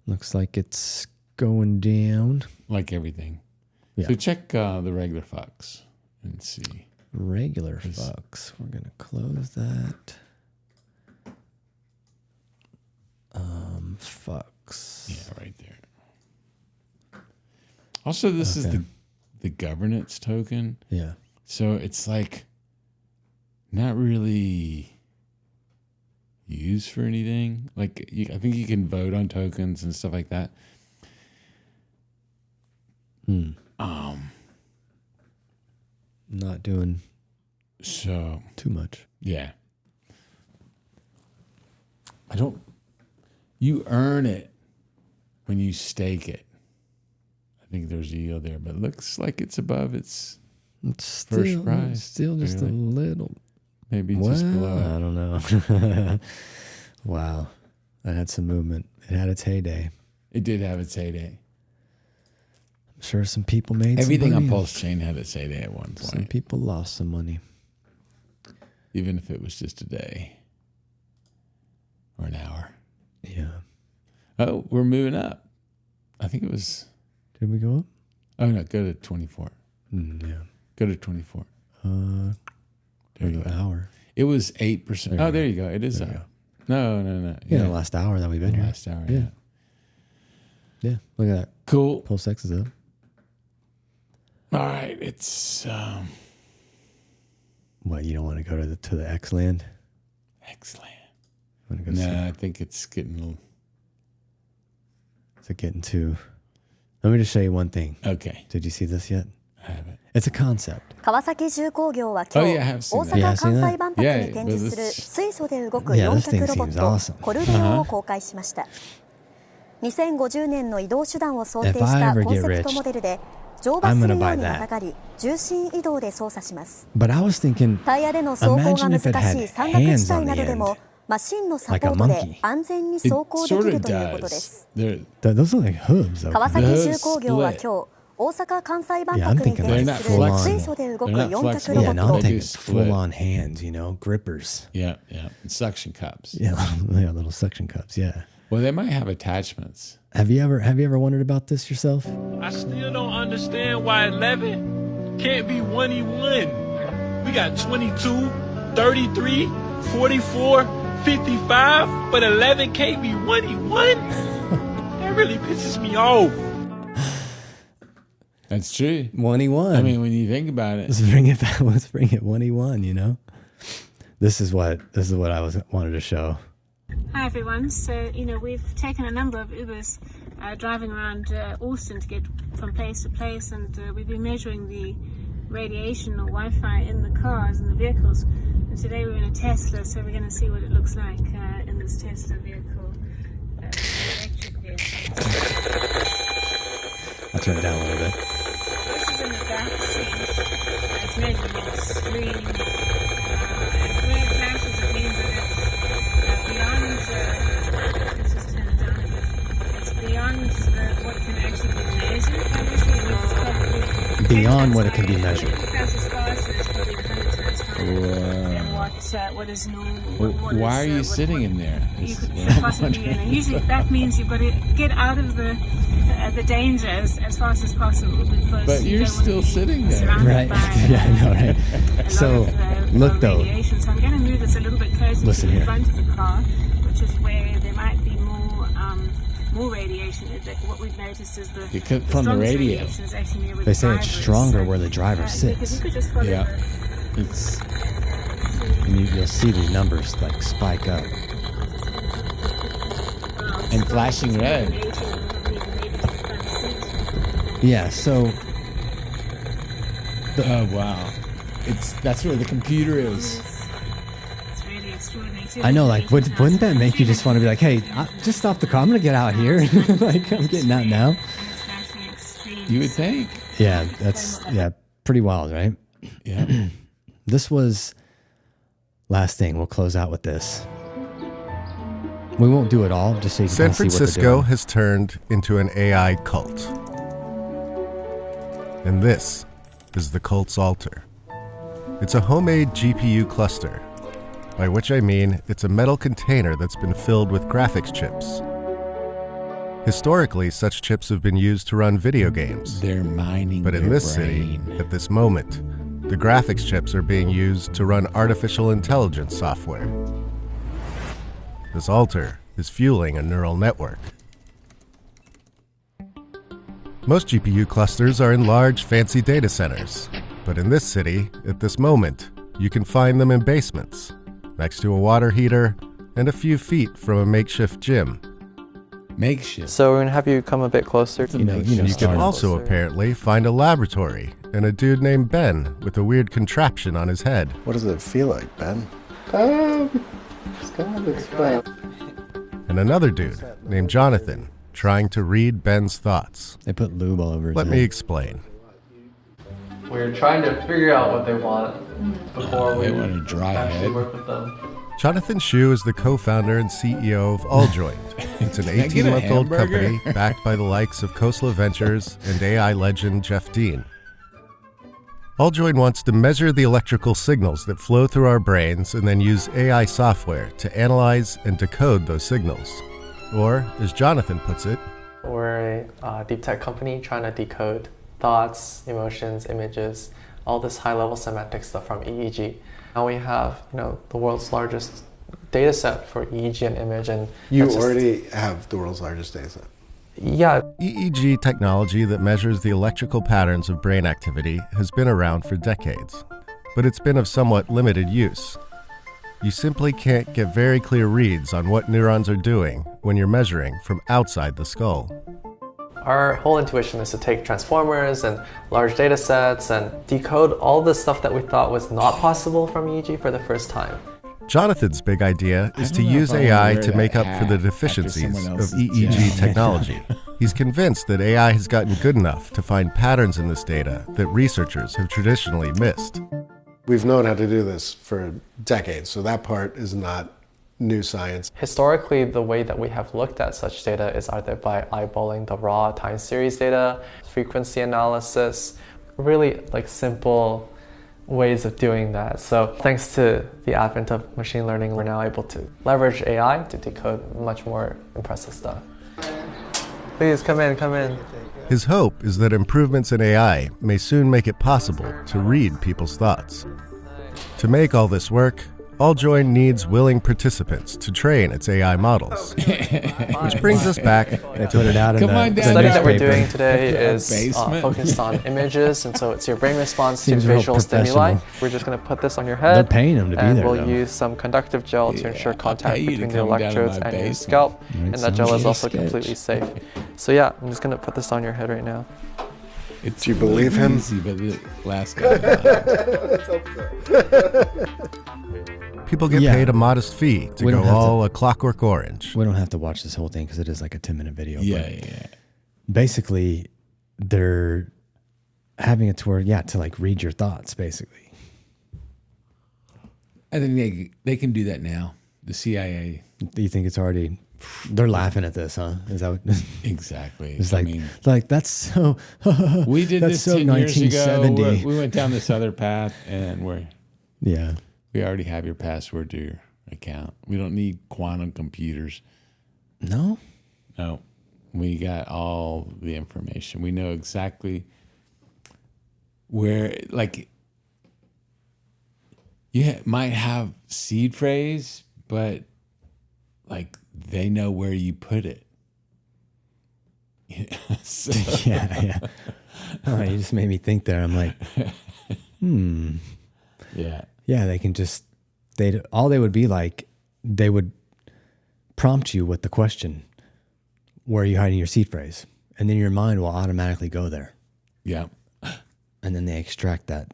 Speaker 3: Looks like it's going down.
Speaker 2: Like everything.
Speaker 3: Yeah.
Speaker 2: So check the regular Fux and see.
Speaker 3: Regular fucks. We're gonna close that. Fucks.
Speaker 2: Yeah, right there. Also, this is the governance token.
Speaker 3: Yeah.
Speaker 2: So it's like not really used for anything. Like I think you can vote on tokens and stuff like that.
Speaker 3: Not doing
Speaker 2: So
Speaker 3: too much.
Speaker 2: yeah. You earn it when you stake it. I think there's a yield there, but it looks like it's above its
Speaker 3: It's
Speaker 2: first
Speaker 3: still,
Speaker 2: prize.
Speaker 3: Still just a
Speaker 2: Really?
Speaker 3: little.
Speaker 2: Maybe just below
Speaker 3: I
Speaker 2: it.
Speaker 3: don't know. Wow. That had some movement. It had its heyday.
Speaker 2: It did have its heyday.
Speaker 3: I'm sure some people made
Speaker 2: Everything
Speaker 3: some
Speaker 2: on
Speaker 3: money.
Speaker 2: Pulsechain had its heyday at one
Speaker 3: Some
Speaker 2: point,
Speaker 3: people lost some money.
Speaker 2: even if it was just a day or an hour.
Speaker 3: Yeah.
Speaker 2: Oh, we're moving up. I think it was.
Speaker 3: Did we go up?
Speaker 2: Oh no, go to 24.
Speaker 3: Yeah.
Speaker 2: Go to 24. There you
Speaker 3: An
Speaker 2: go.
Speaker 3: hour.
Speaker 2: It was 8%. Oh, there you go. It is
Speaker 3: There
Speaker 2: up.
Speaker 3: you go.
Speaker 2: No.
Speaker 3: Yeah, the last hour that we've been
Speaker 2: The
Speaker 3: here.
Speaker 2: last hour.
Speaker 3: Yeah.
Speaker 2: Yeah.
Speaker 3: Yeah. Look at that.
Speaker 2: Cool.
Speaker 3: Pulse X is up.
Speaker 2: All right. It's
Speaker 3: What, you don't want to go to the X land?
Speaker 2: Excellent. No, I think it's getting.
Speaker 3: Is it getting too? Let me just show you one thing.
Speaker 2: Okay.
Speaker 3: Did you see this yet?
Speaker 2: I haven't.
Speaker 3: It's a concept.
Speaker 7: 川崎重工業は今
Speaker 2: Oh,
Speaker 7: 日、
Speaker 2: yeah, I have seen
Speaker 7: 大
Speaker 2: that.
Speaker 7: 阪・関西万博に展示する
Speaker 2: Yeah,
Speaker 7: 水素で動く
Speaker 3: Yeah,
Speaker 7: 四
Speaker 3: this thing
Speaker 7: 脚ロボッ
Speaker 3: seems
Speaker 7: ト
Speaker 3: awesome.
Speaker 7: コルレオを公開しました。2050年の移動手段を想定したコンセプトモデルで乗馬するようにまたがり重心移動で操作します。
Speaker 3: But I was thinking,
Speaker 7: タイヤでの走行が
Speaker 3: imagine
Speaker 7: 難
Speaker 3: if it
Speaker 7: しい
Speaker 3: had
Speaker 7: 山岳
Speaker 3: hands
Speaker 7: 地
Speaker 3: on
Speaker 7: 帯
Speaker 3: the
Speaker 7: などでも
Speaker 3: end.
Speaker 7: マシンのサポ
Speaker 3: Like a
Speaker 7: ートで
Speaker 3: monkey.
Speaker 7: 安全に
Speaker 2: It
Speaker 7: 走行でき
Speaker 2: sort
Speaker 7: る
Speaker 2: of
Speaker 7: ということで
Speaker 2: does.
Speaker 7: す。
Speaker 2: They're
Speaker 3: those look like hooves. Though.
Speaker 7: 川崎
Speaker 2: Those
Speaker 7: 重工業は
Speaker 2: split.
Speaker 7: 今日大阪・関西万
Speaker 3: Yeah,
Speaker 7: 博
Speaker 3: I'm
Speaker 7: に
Speaker 3: thinking
Speaker 7: 展
Speaker 3: like
Speaker 7: 示する
Speaker 3: full on.
Speaker 7: 水素で動く
Speaker 2: They're not
Speaker 7: 四脚
Speaker 2: flexible.
Speaker 7: ロボ
Speaker 3: Yeah,
Speaker 7: ッ
Speaker 3: no, I'm
Speaker 7: ト。
Speaker 3: thinking
Speaker 2: They do split.
Speaker 3: full on hands, grippers.
Speaker 2: Yeah. And suction cups.
Speaker 3: Yeah, little suction cups. Yeah.
Speaker 2: Well, they might have attachments.
Speaker 3: Have you ever wondered about this yourself?
Speaker 8: I still don't understand why 11 can't be 1E1. We got 22, 33, 44, 55, but 11 can't be 1E1? That really pisses me off.
Speaker 2: That's true.
Speaker 3: 1E1.
Speaker 2: I mean, when you think about it.
Speaker 3: let's bring it back. Let's bring it 1E1. This is what I wanted to show.
Speaker 9: Hi everyone. So, we've taken a number of Ubers driving around Austin to get from place to place, and we've been measuring the radiation or Wi-Fi in the cars and the vehicles. And today we're in a Tesla, so we're going to see what it looks like in this Tesla vehicle, electric vehicle.
Speaker 3: I'll turn it down a little bit.
Speaker 9: This is in the back seat. It's measuring on the screen. And where it flashes, it means that it's beyond. Let's just turn it down a bit. It's beyond what can actually be measured. Obviously, it means it's probably
Speaker 3: Beyond what it can be measured.
Speaker 9: It passes faster. It's probably 100 times higher than what is normal. What
Speaker 2: Why
Speaker 9: is,
Speaker 2: are you
Speaker 9: what-
Speaker 2: sitting in there?
Speaker 9: You
Speaker 2: Is
Speaker 9: could
Speaker 2: what I'm
Speaker 9: possibly be in.
Speaker 2: wondering.
Speaker 9: And usually that means you've got to get out of the dangers as fast as possible. Because
Speaker 2: But
Speaker 9: you
Speaker 2: you're
Speaker 9: don't want
Speaker 2: still
Speaker 9: to be
Speaker 2: sitting there.
Speaker 9: surrounded
Speaker 3: Right.
Speaker 9: by,
Speaker 3: Yeah, I know, right?
Speaker 9: a lot
Speaker 3: So,
Speaker 9: of,
Speaker 3: look though.
Speaker 9: radiation. So I'm going to move this a little bit closer
Speaker 3: Listen
Speaker 9: to the
Speaker 3: here.
Speaker 9: front of the car, which is where there might be more radiation. What we've noticed is the
Speaker 2: It could- from the
Speaker 9: strongest
Speaker 2: radio.
Speaker 9: radiation is actually near where
Speaker 3: They
Speaker 9: the
Speaker 3: say it's
Speaker 9: driver is.
Speaker 3: stronger
Speaker 9: So,
Speaker 3: where the driver
Speaker 9: because
Speaker 3: sits.
Speaker 9: you could just follow
Speaker 2: Yeah.
Speaker 9: the
Speaker 2: It's
Speaker 3: And you'll see the numbers like spike up.
Speaker 2: and flashing red.
Speaker 3: Yeah, so
Speaker 2: Oh wow. That's where the computer is.
Speaker 9: It's really extraordinary.
Speaker 3: I know, like, wouldn't that make you just want to be like, hey, just stop the car. I'm going to get out here. Like, I'm getting out now.
Speaker 2: You would think.
Speaker 3: Yeah, pretty wild, right?
Speaker 2: Yeah.
Speaker 3: This was last thing. We'll close out with this. We won't do it all, just so you can
Speaker 10: San
Speaker 3: kind of see what they're
Speaker 10: Francisco
Speaker 3: doing.
Speaker 10: has turned into an AI cult. And this is the cult's altar. It's a homemade GPU cluster, by which I mean it's a metal container that's been filled with graphics chips. Historically, such chips have been used to run video games.
Speaker 2: They're mining
Speaker 10: But in
Speaker 2: their
Speaker 10: this
Speaker 2: brain.
Speaker 10: city, at this moment, the graphics chips are being used to run artificial intelligence software. This altar is fueling a neural network. Most GPU clusters are in large, fancy data centers. But in this city, at this moment, you can find them in basements, next to a water heater, and a few feet from a makeshift gym.
Speaker 2: Makeshift.
Speaker 11: So we're gonna have you come a bit closer.
Speaker 3: You know,
Speaker 10: You can
Speaker 3: started-
Speaker 10: also apparently find a laboratory and a dude named Ben with a weird contraption on his head.
Speaker 12: What does it feel like, Ben? It's kind of explain.
Speaker 10: And another dude named Jonathan trying to read Ben's thoughts.
Speaker 3: They put lube all over his
Speaker 10: Let
Speaker 3: head.
Speaker 10: me explain.
Speaker 11: We're trying to figure out what they want before we
Speaker 2: They want a dry
Speaker 11: actually
Speaker 2: head.
Speaker 11: work with them.
Speaker 10: Jonathan Shu is the co-founder and CEO of AllJoint. It's an
Speaker 2: Can I get a
Speaker 10: 18-month-old
Speaker 2: hamburger?
Speaker 10: company backed by the likes of Khosla Ventures and AI legend Jeff Dean. AllJoint wants to measure the electrical signals that flow through our brains and then use AI software to analyze and decode those signals. Or, as Jonathan puts it,
Speaker 11: We're a deep tech company trying to decode thoughts, emotions, images, all this high-level semantic stuff from EEG. Now we have, the world's largest data set for EEG and image, and
Speaker 12: You
Speaker 11: that's just-
Speaker 12: already have the world's largest data set.
Speaker 11: yeah.
Speaker 10: EEG technology that measures the electrical patterns of brain activity has been around for decades. but it's been of somewhat limited use. You simply can't get very clear reads on what neurons are doing when you're measuring from outside the skull.
Speaker 11: Our whole intuition is to take transformers and large data sets and decode all the stuff that we thought was not possible from EEG for the first time.
Speaker 10: Jonathan's big idea is to use AI to make up for the deficiencies of EEG technology. He's convinced that AI has gotten good enough to find patterns in this data that researchers have traditionally missed.
Speaker 13: We've known how to do this for decades, so that part is not new science.
Speaker 11: Historically, the way that we have looked at such data is either by eyeballing the raw time series data, frequency analysis, really like simple ways of doing that. So thanks to the advent of machine learning, we're now able to leverage AI to decode much more impressive stuff. Please come in.
Speaker 10: His hope is that improvements in AI may soon make it possible to read people's thoughts. To make all this work, AllJoin needs willing participants to train its AI models. Which brings us back to
Speaker 3: put it out in
Speaker 11: the study that we're doing today is focused on images, and so it's your brain response to visual stimuli. We're just going to put this on your head.
Speaker 3: They're paying them to be
Speaker 11: and
Speaker 3: there.
Speaker 11: We'll use some conductive gel to ensure contact between the electrodes and your scalp, and that gel is also completely safe. So yeah, I'm just going to put this on your head right now.
Speaker 2: Do
Speaker 13: you believe him?
Speaker 2: Easy, but the last guy.
Speaker 10: People get paid a modest fee to go all A Clockwork Orange.
Speaker 3: We don't have to watch this whole thing because it is like a 10-minute video.
Speaker 2: Yeah.
Speaker 3: Basically, they're having it to where, to like read your thoughts, basically.
Speaker 2: I think they can do that now. The CIA.
Speaker 3: Do you think it's already... They're laughing at this, huh? Is that what...
Speaker 2: Exactly.
Speaker 3: It's like that's so...
Speaker 2: we did this 10 years ago. We went down this other path, and we already have your password to your account. We don't need quantum computers.
Speaker 3: No?
Speaker 2: No. We got all the information. We know exactly where, like, you might have seed phrase, but, like, they know where you put it.
Speaker 3: Yeah. Oh, you just made me think there. I'm like, Yeah, they can just, all they would be like, they would prompt you with the question, where are you hiding your seed phrase? And then your mind will automatically go there.
Speaker 2: Yeah.
Speaker 3: And then they extract that.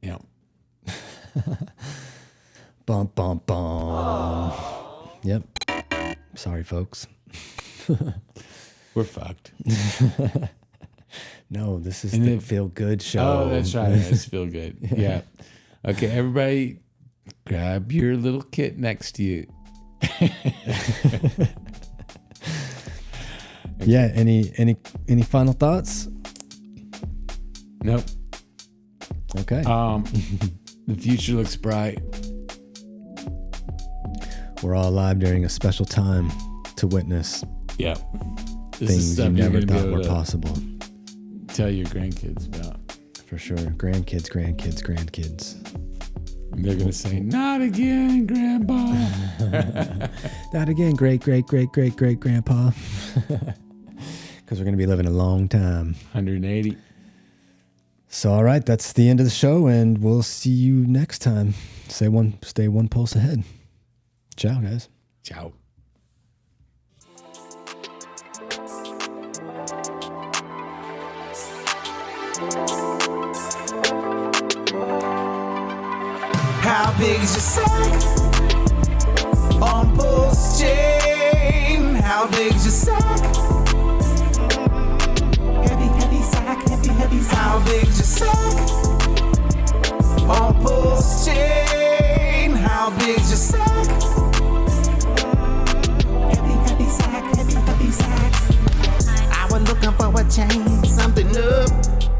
Speaker 2: Yeah.
Speaker 3: Bum, bum, bum. Yep. Sorry, folks.
Speaker 2: We're fucked.
Speaker 3: No, this is the Feel Good show.
Speaker 2: Oh, that's right. It's Feel Good. Yeah. Okay, everybody grab your little kit next to you.
Speaker 3: Yeah, any final thoughts?
Speaker 2: Nope.
Speaker 3: Okay.
Speaker 2: The future looks bright.
Speaker 3: We're all alive during a special time to witness things you never thought were possible.
Speaker 2: Tell your grandkids about.
Speaker 3: For sure. Grandkids.
Speaker 2: And they're going to say, not again, Grandpa.
Speaker 3: Not again, great grandpa. Because we're going to be living a long time.
Speaker 2: 180.
Speaker 3: So, all right, that's the end of the show, and we'll see you next time. Stay one pulse ahead. Ciao, guys.
Speaker 2: Ciao.
Speaker 1: How big is your sack on Pulsechain? How big is your sack? Heavy sack, heavy sack. How big is your sack on Pulsechain? How big is your sack? Heavy sack, heavy sack. I was looking for a chain, something new,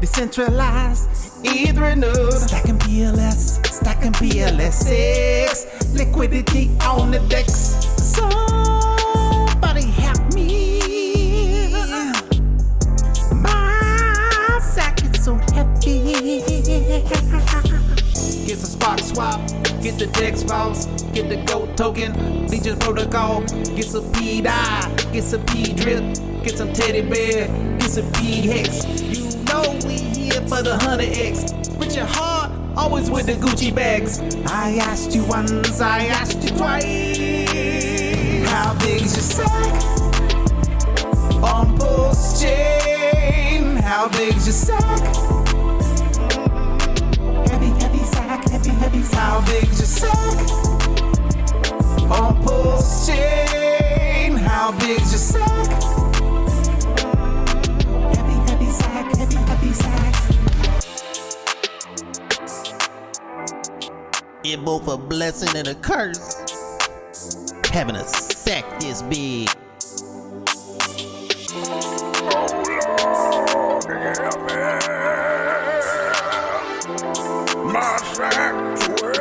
Speaker 1: decentralized, either new. Stacking PLS6, liquidity on the decks. Somebody help me. My sack is so heavy. Get some Spark Swap, get the Dex Boss, get the GOAT token, Legion Protocol, get some P-Dye, get some P-Drip, get some Teddy Bear, get some P-Hex. You know we here for the 100X. Put your heart always with the Gucci bags. I asked you once, I asked you twice. How big's your sack on Pulsechain? How big's your sack? Heavy sack, heavy sack. How big's your sack on Pulsechain? How big's your sack? Heavy sack, heavy sack. It's both a blessing and a curse having a sack this big.
Speaker 6: My sanctuary.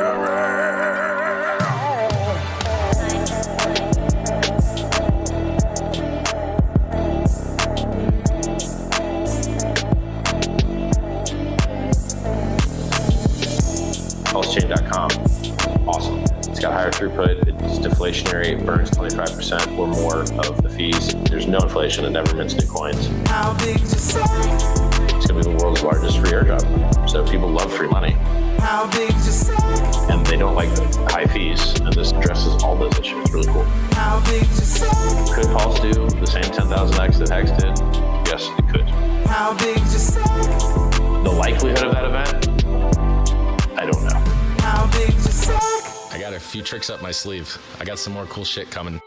Speaker 14: Pulsechain.com, awesome. It's got higher throughput, it's deflationary, it burns 25% or more of the fees. There's no inflation, it never mints new coins.
Speaker 1: How big's your sack?
Speaker 14: It's gonna be the world's largest free airdrop. So people love free money.
Speaker 1: How big's your sack?
Speaker 14: And they don't like the high fees, and this addresses all those issues. It's really cool.
Speaker 1: How big's your sack?
Speaker 14: Could Pulse do the same 10,000x that Hex did? Yes, it could.
Speaker 1: How big's your sack?
Speaker 14: The likelihood of that event? I don't know.
Speaker 1: How big's your sack?
Speaker 15: I got a few tricks up my sleeve. I got some more cool shit coming.